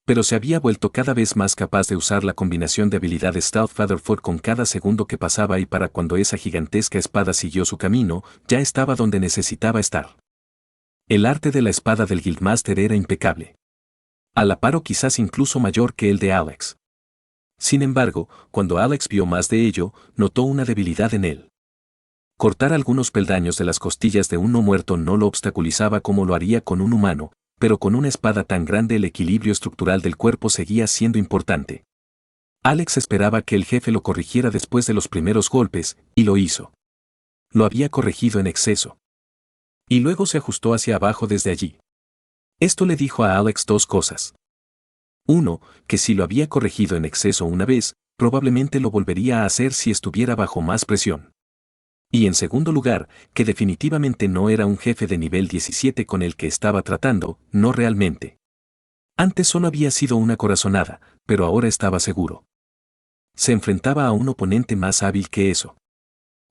Pero se había vuelto cada vez más capaz de usar la combinación de habilidades Stealth Fatherfoot con cada segundo que pasaba y para cuando esa gigantesca espada siguió su camino, ya estaba donde necesitaba estar. El arte de la espada del Guildmaster era impecable. A la par o quizás incluso mayor que el de Alex. Sin embargo, cuando Alex vio más de ello, notó una debilidad en él. Cortar algunos peldaños de las costillas de un no muerto no lo obstaculizaba como lo haría con un humano, pero con una espada tan grande el equilibrio estructural del cuerpo seguía siendo importante. Alex esperaba que el jefe lo corrigiera después de los primeros golpes, y lo hizo. Lo había corregido en exceso. Y luego se ajustó hacia abajo desde allí. Esto le dijo a Alex 2 cosas. 1, que si lo había corregido en exceso una vez, probablemente lo volvería a hacer si estuviera bajo más presión. Y en segundo lugar, que definitivamente no era un jefe de nivel 17 con el que estaba tratando, no realmente. Antes solo había sido una corazonada, pero ahora estaba seguro. Se enfrentaba a un oponente más hábil que eso.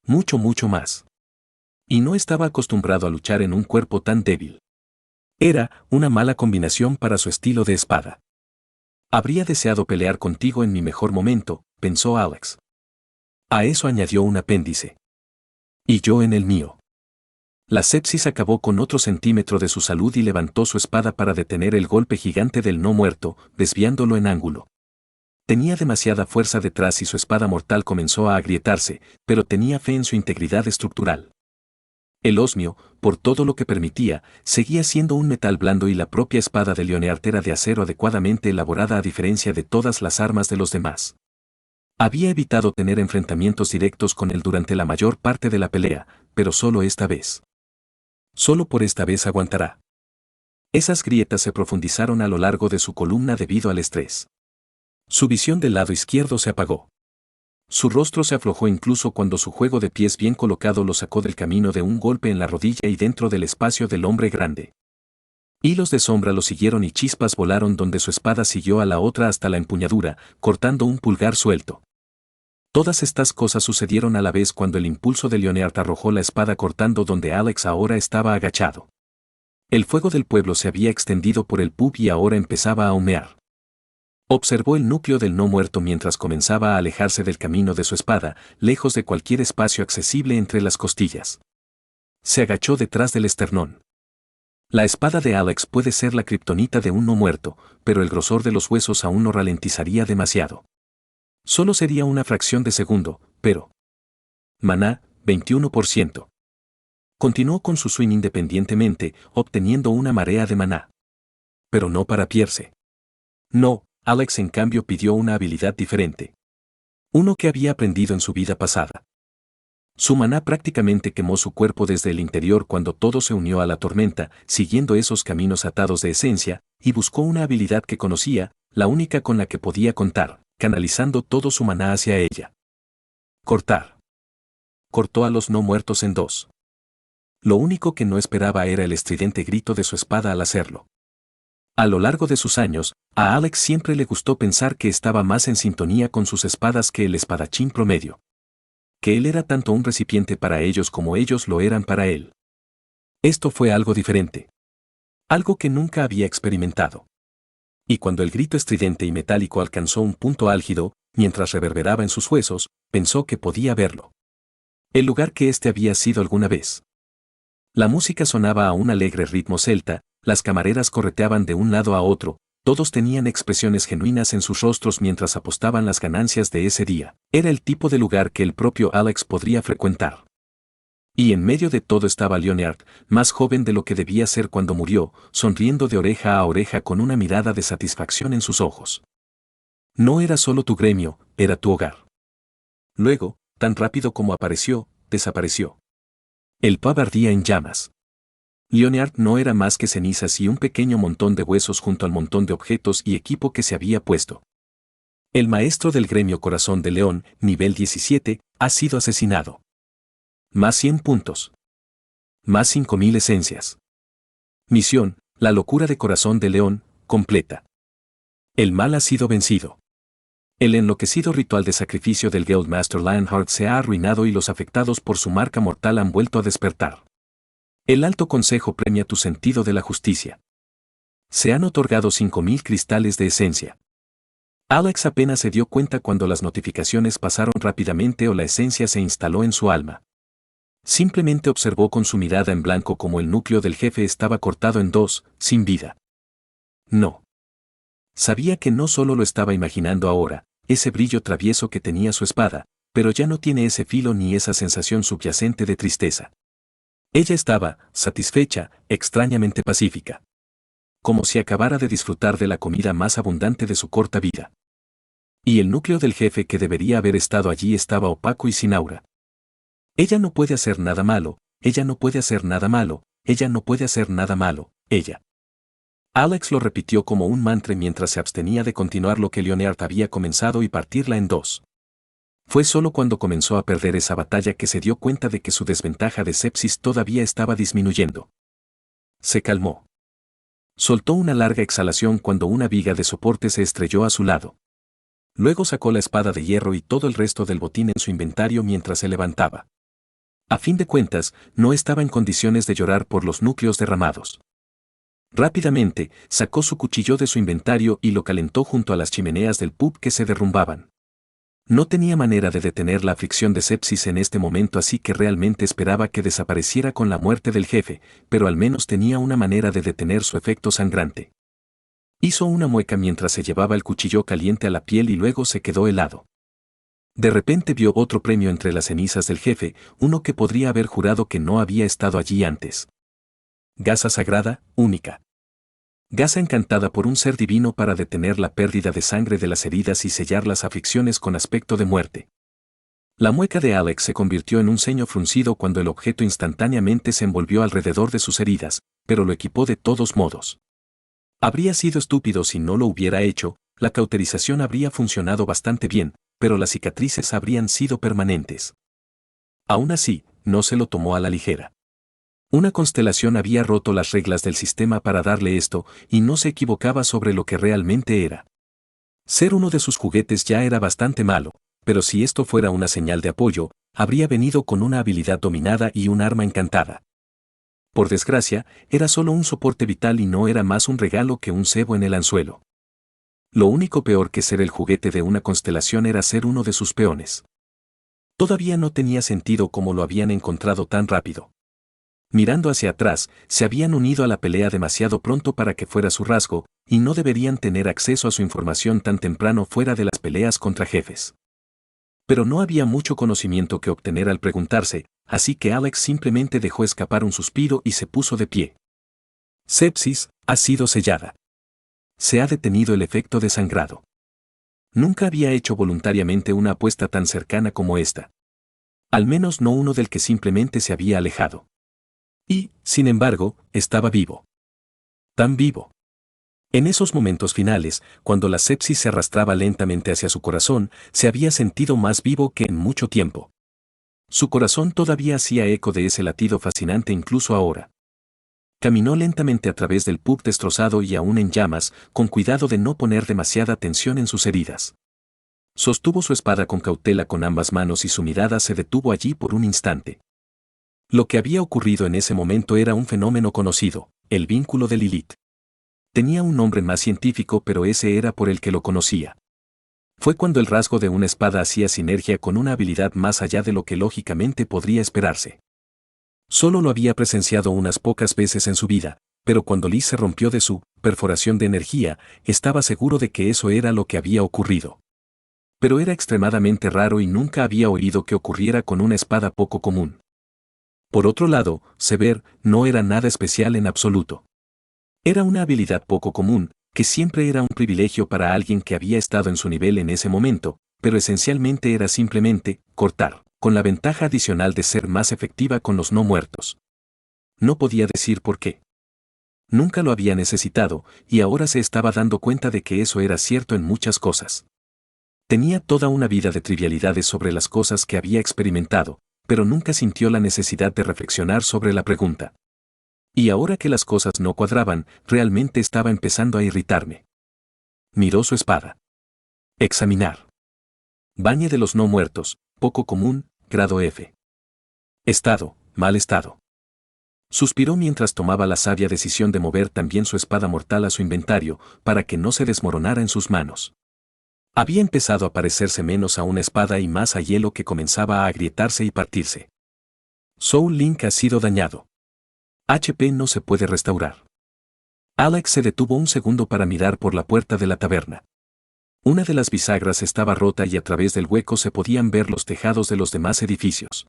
Mucho más. Y no estaba acostumbrado a luchar en un cuerpo tan débil. Era una mala combinación para su estilo de espada. Habría deseado pelear contigo en mi mejor momento, pensó Alex. A eso añadió un apéndice. Y yo en el mío. La sepsis acabó con otro centímetro de su salud y levantó su espada para detener el golpe gigante del no muerto, desviándolo en ángulo. Tenía demasiada fuerza detrás y su espada mortal comenzó a agrietarse, pero tenía fe en su integridad estructural. El osmio, por todo lo que permitía, seguía siendo un metal blando y la propia espada de Leonard era de acero adecuadamente elaborada a diferencia de todas las armas de los demás. Había evitado tener enfrentamientos directos con él durante la mayor parte de la pelea, pero solo esta vez. Solo por esta vez aguantará. Esas grietas se profundizaron a lo largo de su columna debido al estrés. Su visión del lado izquierdo se apagó. Su rostro se aflojó incluso cuando su juego de pies bien colocado lo sacó del camino de un golpe en la rodilla y dentro del espacio del hombre grande. Hilos de sombra lo siguieron y chispas volaron donde su espada siguió a la otra hasta la empuñadura, cortando un pulgar suelto. Todas estas cosas sucedieron a la vez cuando el impulso de Leonard arrojó la espada cortando donde Alex ahora estaba agachado. El fuego del pueblo se había extendido por el pub y ahora empezaba a humear. Observó el núcleo del no muerto mientras comenzaba a alejarse del camino de su espada, lejos de cualquier espacio accesible entre las costillas. Se agachó detrás del esternón. La espada de Alex puede ser la kriptonita de un no muerto, pero el grosor de los huesos aún lo ralentizaría demasiado. Solo sería una fracción de segundo, pero... Maná, 21%. Continuó con su swing independientemente, obteniendo una marea de maná. Pero no para Pierce. No, Alex en cambio pidió una habilidad diferente. Uno que había aprendido en su vida pasada. Su maná prácticamente quemó su cuerpo desde el interior cuando todo se unió a la tormenta, siguiendo esos caminos atados de esencia, y buscó una habilidad que conocía, la única con la que podía contar, canalizando todo su maná hacia ella. Cortar. Cortó a los no muertos en dos. Lo único que no esperaba era el estridente grito de su espada al hacerlo. A lo largo de sus años, a Alex siempre le gustó pensar que estaba más en sintonía con sus espadas que el espadachín promedio. Que él era tanto un recipiente para ellos como ellos lo eran para él. Esto fue algo diferente. Algo que nunca había experimentado. Y cuando el grito estridente y metálico alcanzó un punto álgido, mientras reverberaba en sus huesos, pensó que podía verlo. El lugar que éste había sido alguna vez. La música sonaba a un alegre ritmo celta, las camareras correteaban de un lado a otro, todos tenían expresiones genuinas en sus rostros mientras apostaban las ganancias de ese día. Era el tipo de lugar que el propio Alex podría frecuentar. Y en medio de todo estaba Leonard, más joven de lo que debía ser cuando murió, sonriendo de oreja a oreja con una mirada de satisfacción en sus ojos. No era solo tu gremio, era tu hogar. Luego, tan rápido como apareció, desapareció. El pub ardía en llamas. Leonard no era más que cenizas y un pequeño montón de huesos junto al montón de objetos y equipo que se había puesto. El maestro del gremio Corazón de León, nivel 17, ha sido asesinado. Más 100 puntos. Más 5000 esencias. Misión, la locura de Corazón de León, completa. El mal ha sido vencido. El enloquecido ritual de sacrificio del Guildmaster Lionheart se ha arruinado y los afectados por su marca mortal han vuelto a despertar. El Alto Consejo premia tu sentido de la justicia. Se han otorgado 5000 cristales de esencia. Alex apenas se dio cuenta cuando las notificaciones pasaron rápidamente o la esencia se instaló en su alma. Simplemente observó con su mirada en blanco como el núcleo del jefe estaba cortado en dos, sin vida. No. Sabía que no solo lo estaba imaginando ahora, ese brillo travieso que tenía su espada, pero ya no tiene ese filo ni esa sensación subyacente de tristeza. Ella estaba, satisfecha, extrañamente pacífica. Como si acabara de disfrutar de la comida más abundante de su corta vida. Y el núcleo del jefe que debería haber estado allí estaba opaco y sin aura. Ella no puede hacer nada malo, ella no puede hacer nada malo, ella no puede hacer nada malo, ella. Alex lo repitió como un mantra mientras se abstenía de continuar lo que Leonard había comenzado y partirla en dos. Fue solo cuando comenzó a perder esa batalla que se dio cuenta de que su desventaja de sepsis todavía estaba disminuyendo. Se calmó. Soltó una larga exhalación cuando una viga de soporte se estrelló a su lado. Luego sacó la espada de hierro y todo el resto del botín en su inventario mientras se levantaba. A fin de cuentas, no estaba en condiciones de llorar por los núcleos derramados. Rápidamente, sacó su cuchillo de su inventario y lo calentó junto a las chimeneas del pub que se derrumbaban. No tenía manera de detener la aflicción de sepsis en este momento, así que realmente esperaba que desapareciera con la muerte del jefe, pero al menos tenía una manera de detener su efecto sangrante. Hizo una mueca mientras se llevaba el cuchillo caliente a la piel y luego se quedó helado. De repente vio otro premio entre las cenizas del jefe, uno que podría haber jurado que no había estado allí antes. Gasa sagrada, única. Gasa encantada por un ser divino para detener la pérdida de sangre de las heridas y sellar las aflicciones con aspecto de muerte. La mueca de Alex se convirtió en un ceño fruncido cuando el objeto instantáneamente se envolvió alrededor de sus heridas, pero lo equipó de todos modos. Habría sido estúpido si no lo hubiera hecho, la cauterización habría funcionado bastante bien, pero las cicatrices habrían sido permanentes. Aún así, no se lo tomó a la ligera. Una constelación había roto las reglas del sistema para darle esto, y no se equivocaba sobre lo que realmente era. Ser uno de sus juguetes ya era bastante malo, pero si esto fuera una señal de apoyo, habría venido con una habilidad dominada y un arma encantada. Por desgracia, era solo un soporte vital y no era más un regalo que un cebo en el anzuelo. Lo único peor que ser el juguete de una constelación era ser uno de sus peones. Todavía no tenía sentido cómo lo habían encontrado tan rápido. Mirando hacia atrás, se habían unido a la pelea demasiado pronto para que fuera su rasgo, y no deberían tener acceso a su información tan temprano fuera de las peleas contra jefes. Pero no había mucho conocimiento que obtener al preguntarse, así que Alex simplemente dejó escapar un suspiro y se puso de pie. Sepsis, ha sido sellada. Se ha detenido el efecto de sangrado. Nunca había hecho voluntariamente una apuesta tan cercana como esta. Al menos no uno del que simplemente se había alejado. Y, sin embargo, estaba vivo. Tan vivo. En esos momentos finales, cuando la sepsis se arrastraba lentamente hacia su corazón, se había sentido más vivo que en mucho tiempo. Su corazón todavía hacía eco de ese latido fascinante incluso ahora. Caminó lentamente a través del pub destrozado y aún en llamas, con cuidado de no poner demasiada tensión en sus heridas. Sostuvo su espada con cautela con ambas manos y su mirada se detuvo allí por un instante. Lo que había ocurrido en ese momento era un fenómeno conocido, el vínculo de Lilith. Tenía un nombre más científico, pero ese era por el que lo conocía. Fue cuando el rasgo de una espada hacía sinergia con una habilidad más allá de lo que lógicamente podría esperarse. Solo lo había presenciado unas pocas veces en su vida, pero cuando Liz se rompió de su perforación de energía, estaba seguro de que eso era lo que había ocurrido. Pero era extremadamente raro y nunca había oído que ocurriera con una espada poco común. Por otro lado, Sever no era nada especial en absoluto. Era una habilidad poco común, que siempre era un privilegio para alguien que había estado en su nivel en ese momento, pero esencialmente era simplemente cortar, con la ventaja adicional de ser más efectiva con los no muertos. No podía decir por qué. Nunca lo había necesitado, y ahora se estaba dando cuenta de que eso era cierto en muchas cosas. Tenía toda una vida de trivialidades sobre las cosas que había experimentado, pero nunca sintió la necesidad de reflexionar sobre la pregunta. Y ahora que las cosas no cuadraban, realmente estaba empezando a irritarme. Miró su espada. Examinar. Bañe de los no muertos, poco común, grado F. Estado, mal estado. Suspiró mientras tomaba la sabia decisión de mover también su espada mortal a su inventario, para que no se desmoronara en sus manos. Había empezado a parecerse menos a una espada y más a hielo que comenzaba a agrietarse y partirse. Soul Link ha sido dañado. HP no se puede restaurar. Alex se detuvo un segundo para mirar por la puerta de la taberna. Una de las bisagras estaba rota y a través del hueco se podían ver los tejados de los demás edificios.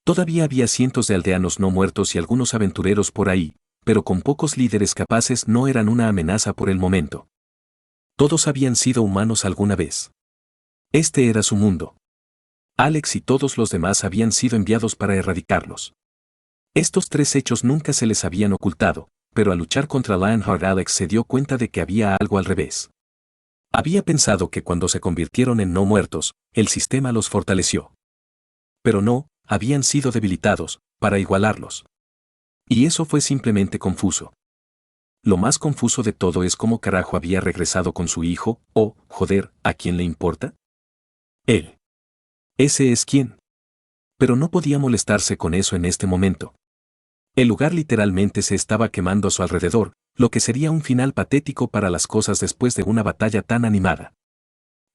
Todavía había cientos de aldeanos no muertos y algunos aventureros por ahí, pero con pocos líderes capaces no eran una amenaza por el momento. Todos habían sido humanos alguna vez. Este era su mundo. Alex y todos los demás habían sido enviados para erradicarlos. Estos tres hechos nunca se les habían ocultado, pero al luchar contra Lionheart Alex se dio cuenta de que había algo al revés. Había pensado que cuando se convirtieron en no muertos, el sistema los fortaleció. Pero no, habían sido debilitados, para igualarlos. Y eso fue simplemente confuso. Lo más confuso de todo es cómo carajo había regresado con su hijo, o, joder, ¿a quién le importa? Él. Ese es quién. Pero no podía molestarse con eso en este momento. El lugar literalmente se estaba quemando a su alrededor, lo que sería un final patético para las cosas después de una batalla tan animada.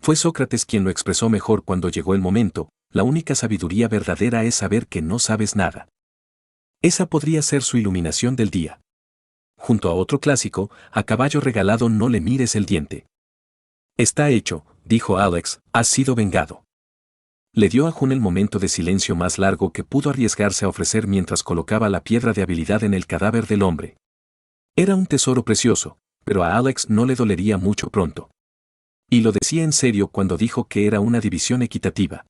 Fue Sócrates quien lo expresó mejor cuando llegó el momento, la única sabiduría verdadera es saber que no sabes nada. Esa podría ser su iluminación del día. Junto a otro clásico, a caballo regalado no le mires el diente. Está hecho, dijo Alex, has sido vengado. Le dio a Jun el momento de silencio más largo que pudo arriesgarse a ofrecer mientras colocaba la piedra de habilidad en el cadáver del hombre. Era un tesoro precioso, pero a Alex no le dolería mucho pronto. Y lo decía en serio cuando dijo que era una división equitativa.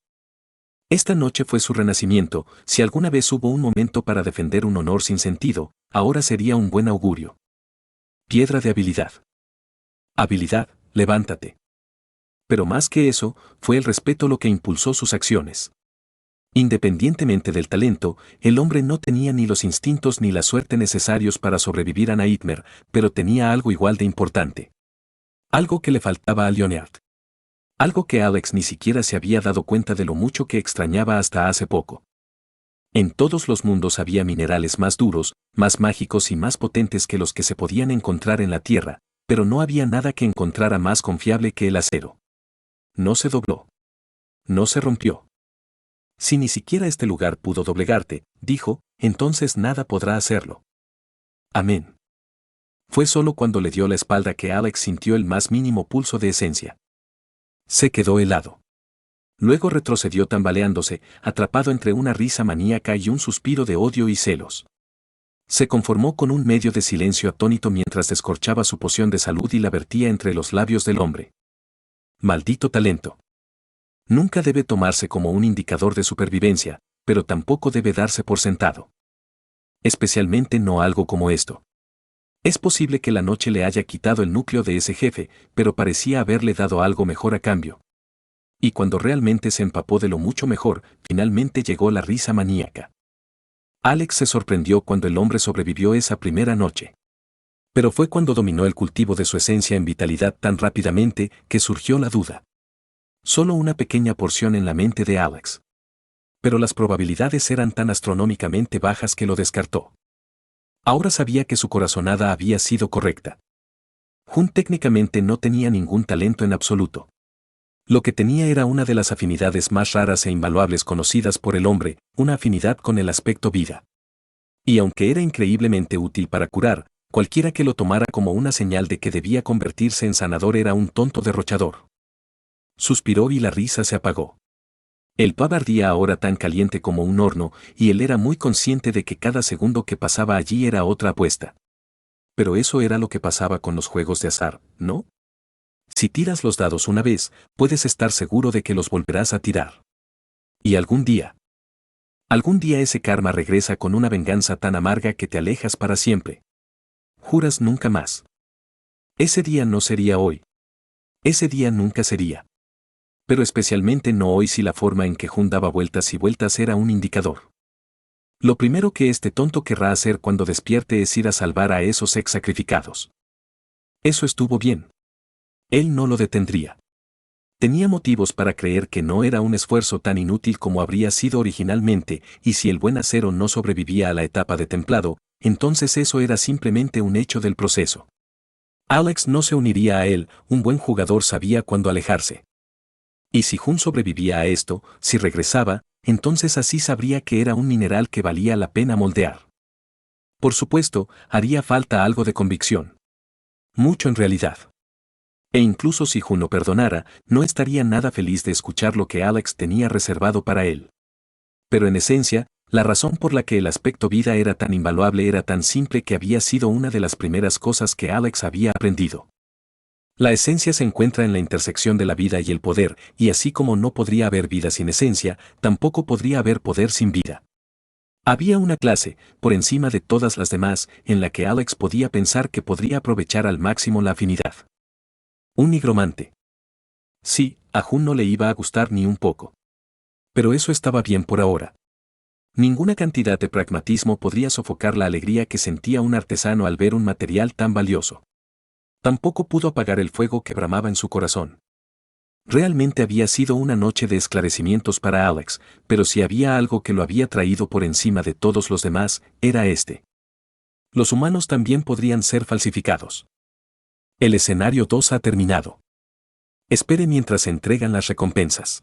Esta noche fue su renacimiento, si alguna vez hubo un momento para defender un honor sin sentido, ahora sería un buen augurio. Piedra de habilidad. Habilidad, levántate. Pero más que eso, fue el respeto lo que impulsó sus acciones. Independientemente del talento, el hombre no tenía ni los instintos ni la suerte necesarios para sobrevivir a Nightmare, pero tenía algo igual de importante. Algo que le faltaba a Leonard. Algo que Alex ni siquiera se había dado cuenta de lo mucho que extrañaba hasta hace poco. En todos los mundos había minerales más duros, más mágicos y más potentes que los que se podían encontrar en la Tierra, pero no había nada que encontrara más confiable que el acero. No se dobló. No se rompió. Si ni siquiera este lugar pudo doblegarte, dijo, entonces nada podrá hacerlo. Amén. Fue solo cuando le dio la espalda que Alex sintió el más mínimo pulso de esencia. Se quedó helado. Luego retrocedió tambaleándose, atrapado entre una risa maníaca y un suspiro de odio y celos. Se conformó con un medio de silencio atónito mientras descorchaba su poción de salud y la vertía entre los labios del hombre. Maldito talento. Nunca debe tomarse como un indicador de supervivencia, pero tampoco debe darse por sentado. Especialmente no algo como esto. Es posible que la noche le haya quitado el núcleo de ese jefe, pero parecía haberle dado algo mejor a cambio. Y cuando realmente se empapó de lo mucho mejor, finalmente llegó la risa maníaca. Alex se sorprendió cuando el hombre sobrevivió esa primera noche. Pero fue cuando dominó el cultivo de su esencia en vitalidad tan rápidamente que surgió la duda. Solo una pequeña porción en la mente de Alex. Pero las probabilidades eran tan astronómicamente bajas que lo descartó. Ahora sabía que su corazonada había sido correcta. Jun técnicamente no tenía ningún talento en absoluto. Lo que tenía era una de las afinidades más raras e invaluables conocidas por el hombre, una afinidad con el aspecto vida. Y aunque era increíblemente útil para curar, cualquiera que lo tomara como una señal de que debía convertirse en sanador era un tonto derrochador. Suspiró y la risa se apagó. El pub ardía ahora tan caliente como un horno, y él era muy consciente de que cada segundo que pasaba allí era otra apuesta. Pero eso era lo que pasaba con los juegos de azar, ¿no? Si tiras los dados una vez, puedes estar seguro de que los volverás a tirar. Y algún día ese karma regresa con una venganza tan amarga que te alejas para siempre. Juras nunca más. Ese día no sería hoy. Ese día nunca sería. Pero especialmente no hoy si la forma en que Jun daba vueltas y vueltas era un indicador. Lo primero que este tonto querrá hacer cuando despierte es ir a salvar a esos ex sacrificados. Eso estuvo bien. Él no lo detendría. Tenía motivos para creer que no era un esfuerzo tan inútil como habría sido originalmente, y si el buen acero no sobrevivía a la etapa de templado, entonces eso era simplemente un hecho del proceso. Alex no se uniría a él, un buen jugador sabía cuándo alejarse. Y si Jun sobrevivía a esto, si regresaba, entonces así sabría que era un mineral que valía la pena moldear. Por supuesto, haría falta algo de convicción. Mucho en realidad. E incluso si Jun lo perdonara, no estaría nada feliz de escuchar lo que Alex tenía reservado para él. Pero en esencia, la razón por la que el aspecto vida era tan invaluable era tan simple que había sido una de las primeras cosas que Alex había aprendido. La esencia se encuentra en la intersección de la vida y el poder, y así como no podría haber vida sin esencia, tampoco podría haber poder sin vida. Había una clase, por encima de todas las demás, en la que Alex podía pensar que podría aprovechar al máximo la afinidad. Un nigromante. Sí, a Jun no le iba a gustar ni un poco. Pero eso estaba bien por ahora. Ninguna cantidad de pragmatismo podría sofocar la alegría que sentía un artesano al ver un material tan valioso. Tampoco pudo apagar el fuego que bramaba en su corazón. Realmente había sido una noche de esclarecimientos para Alex, pero si había algo que lo había traído por encima de todos los demás, era este. Los humanos también podrían ser falsificados. El escenario 2 ha terminado. Espere mientras se entregan las recompensas.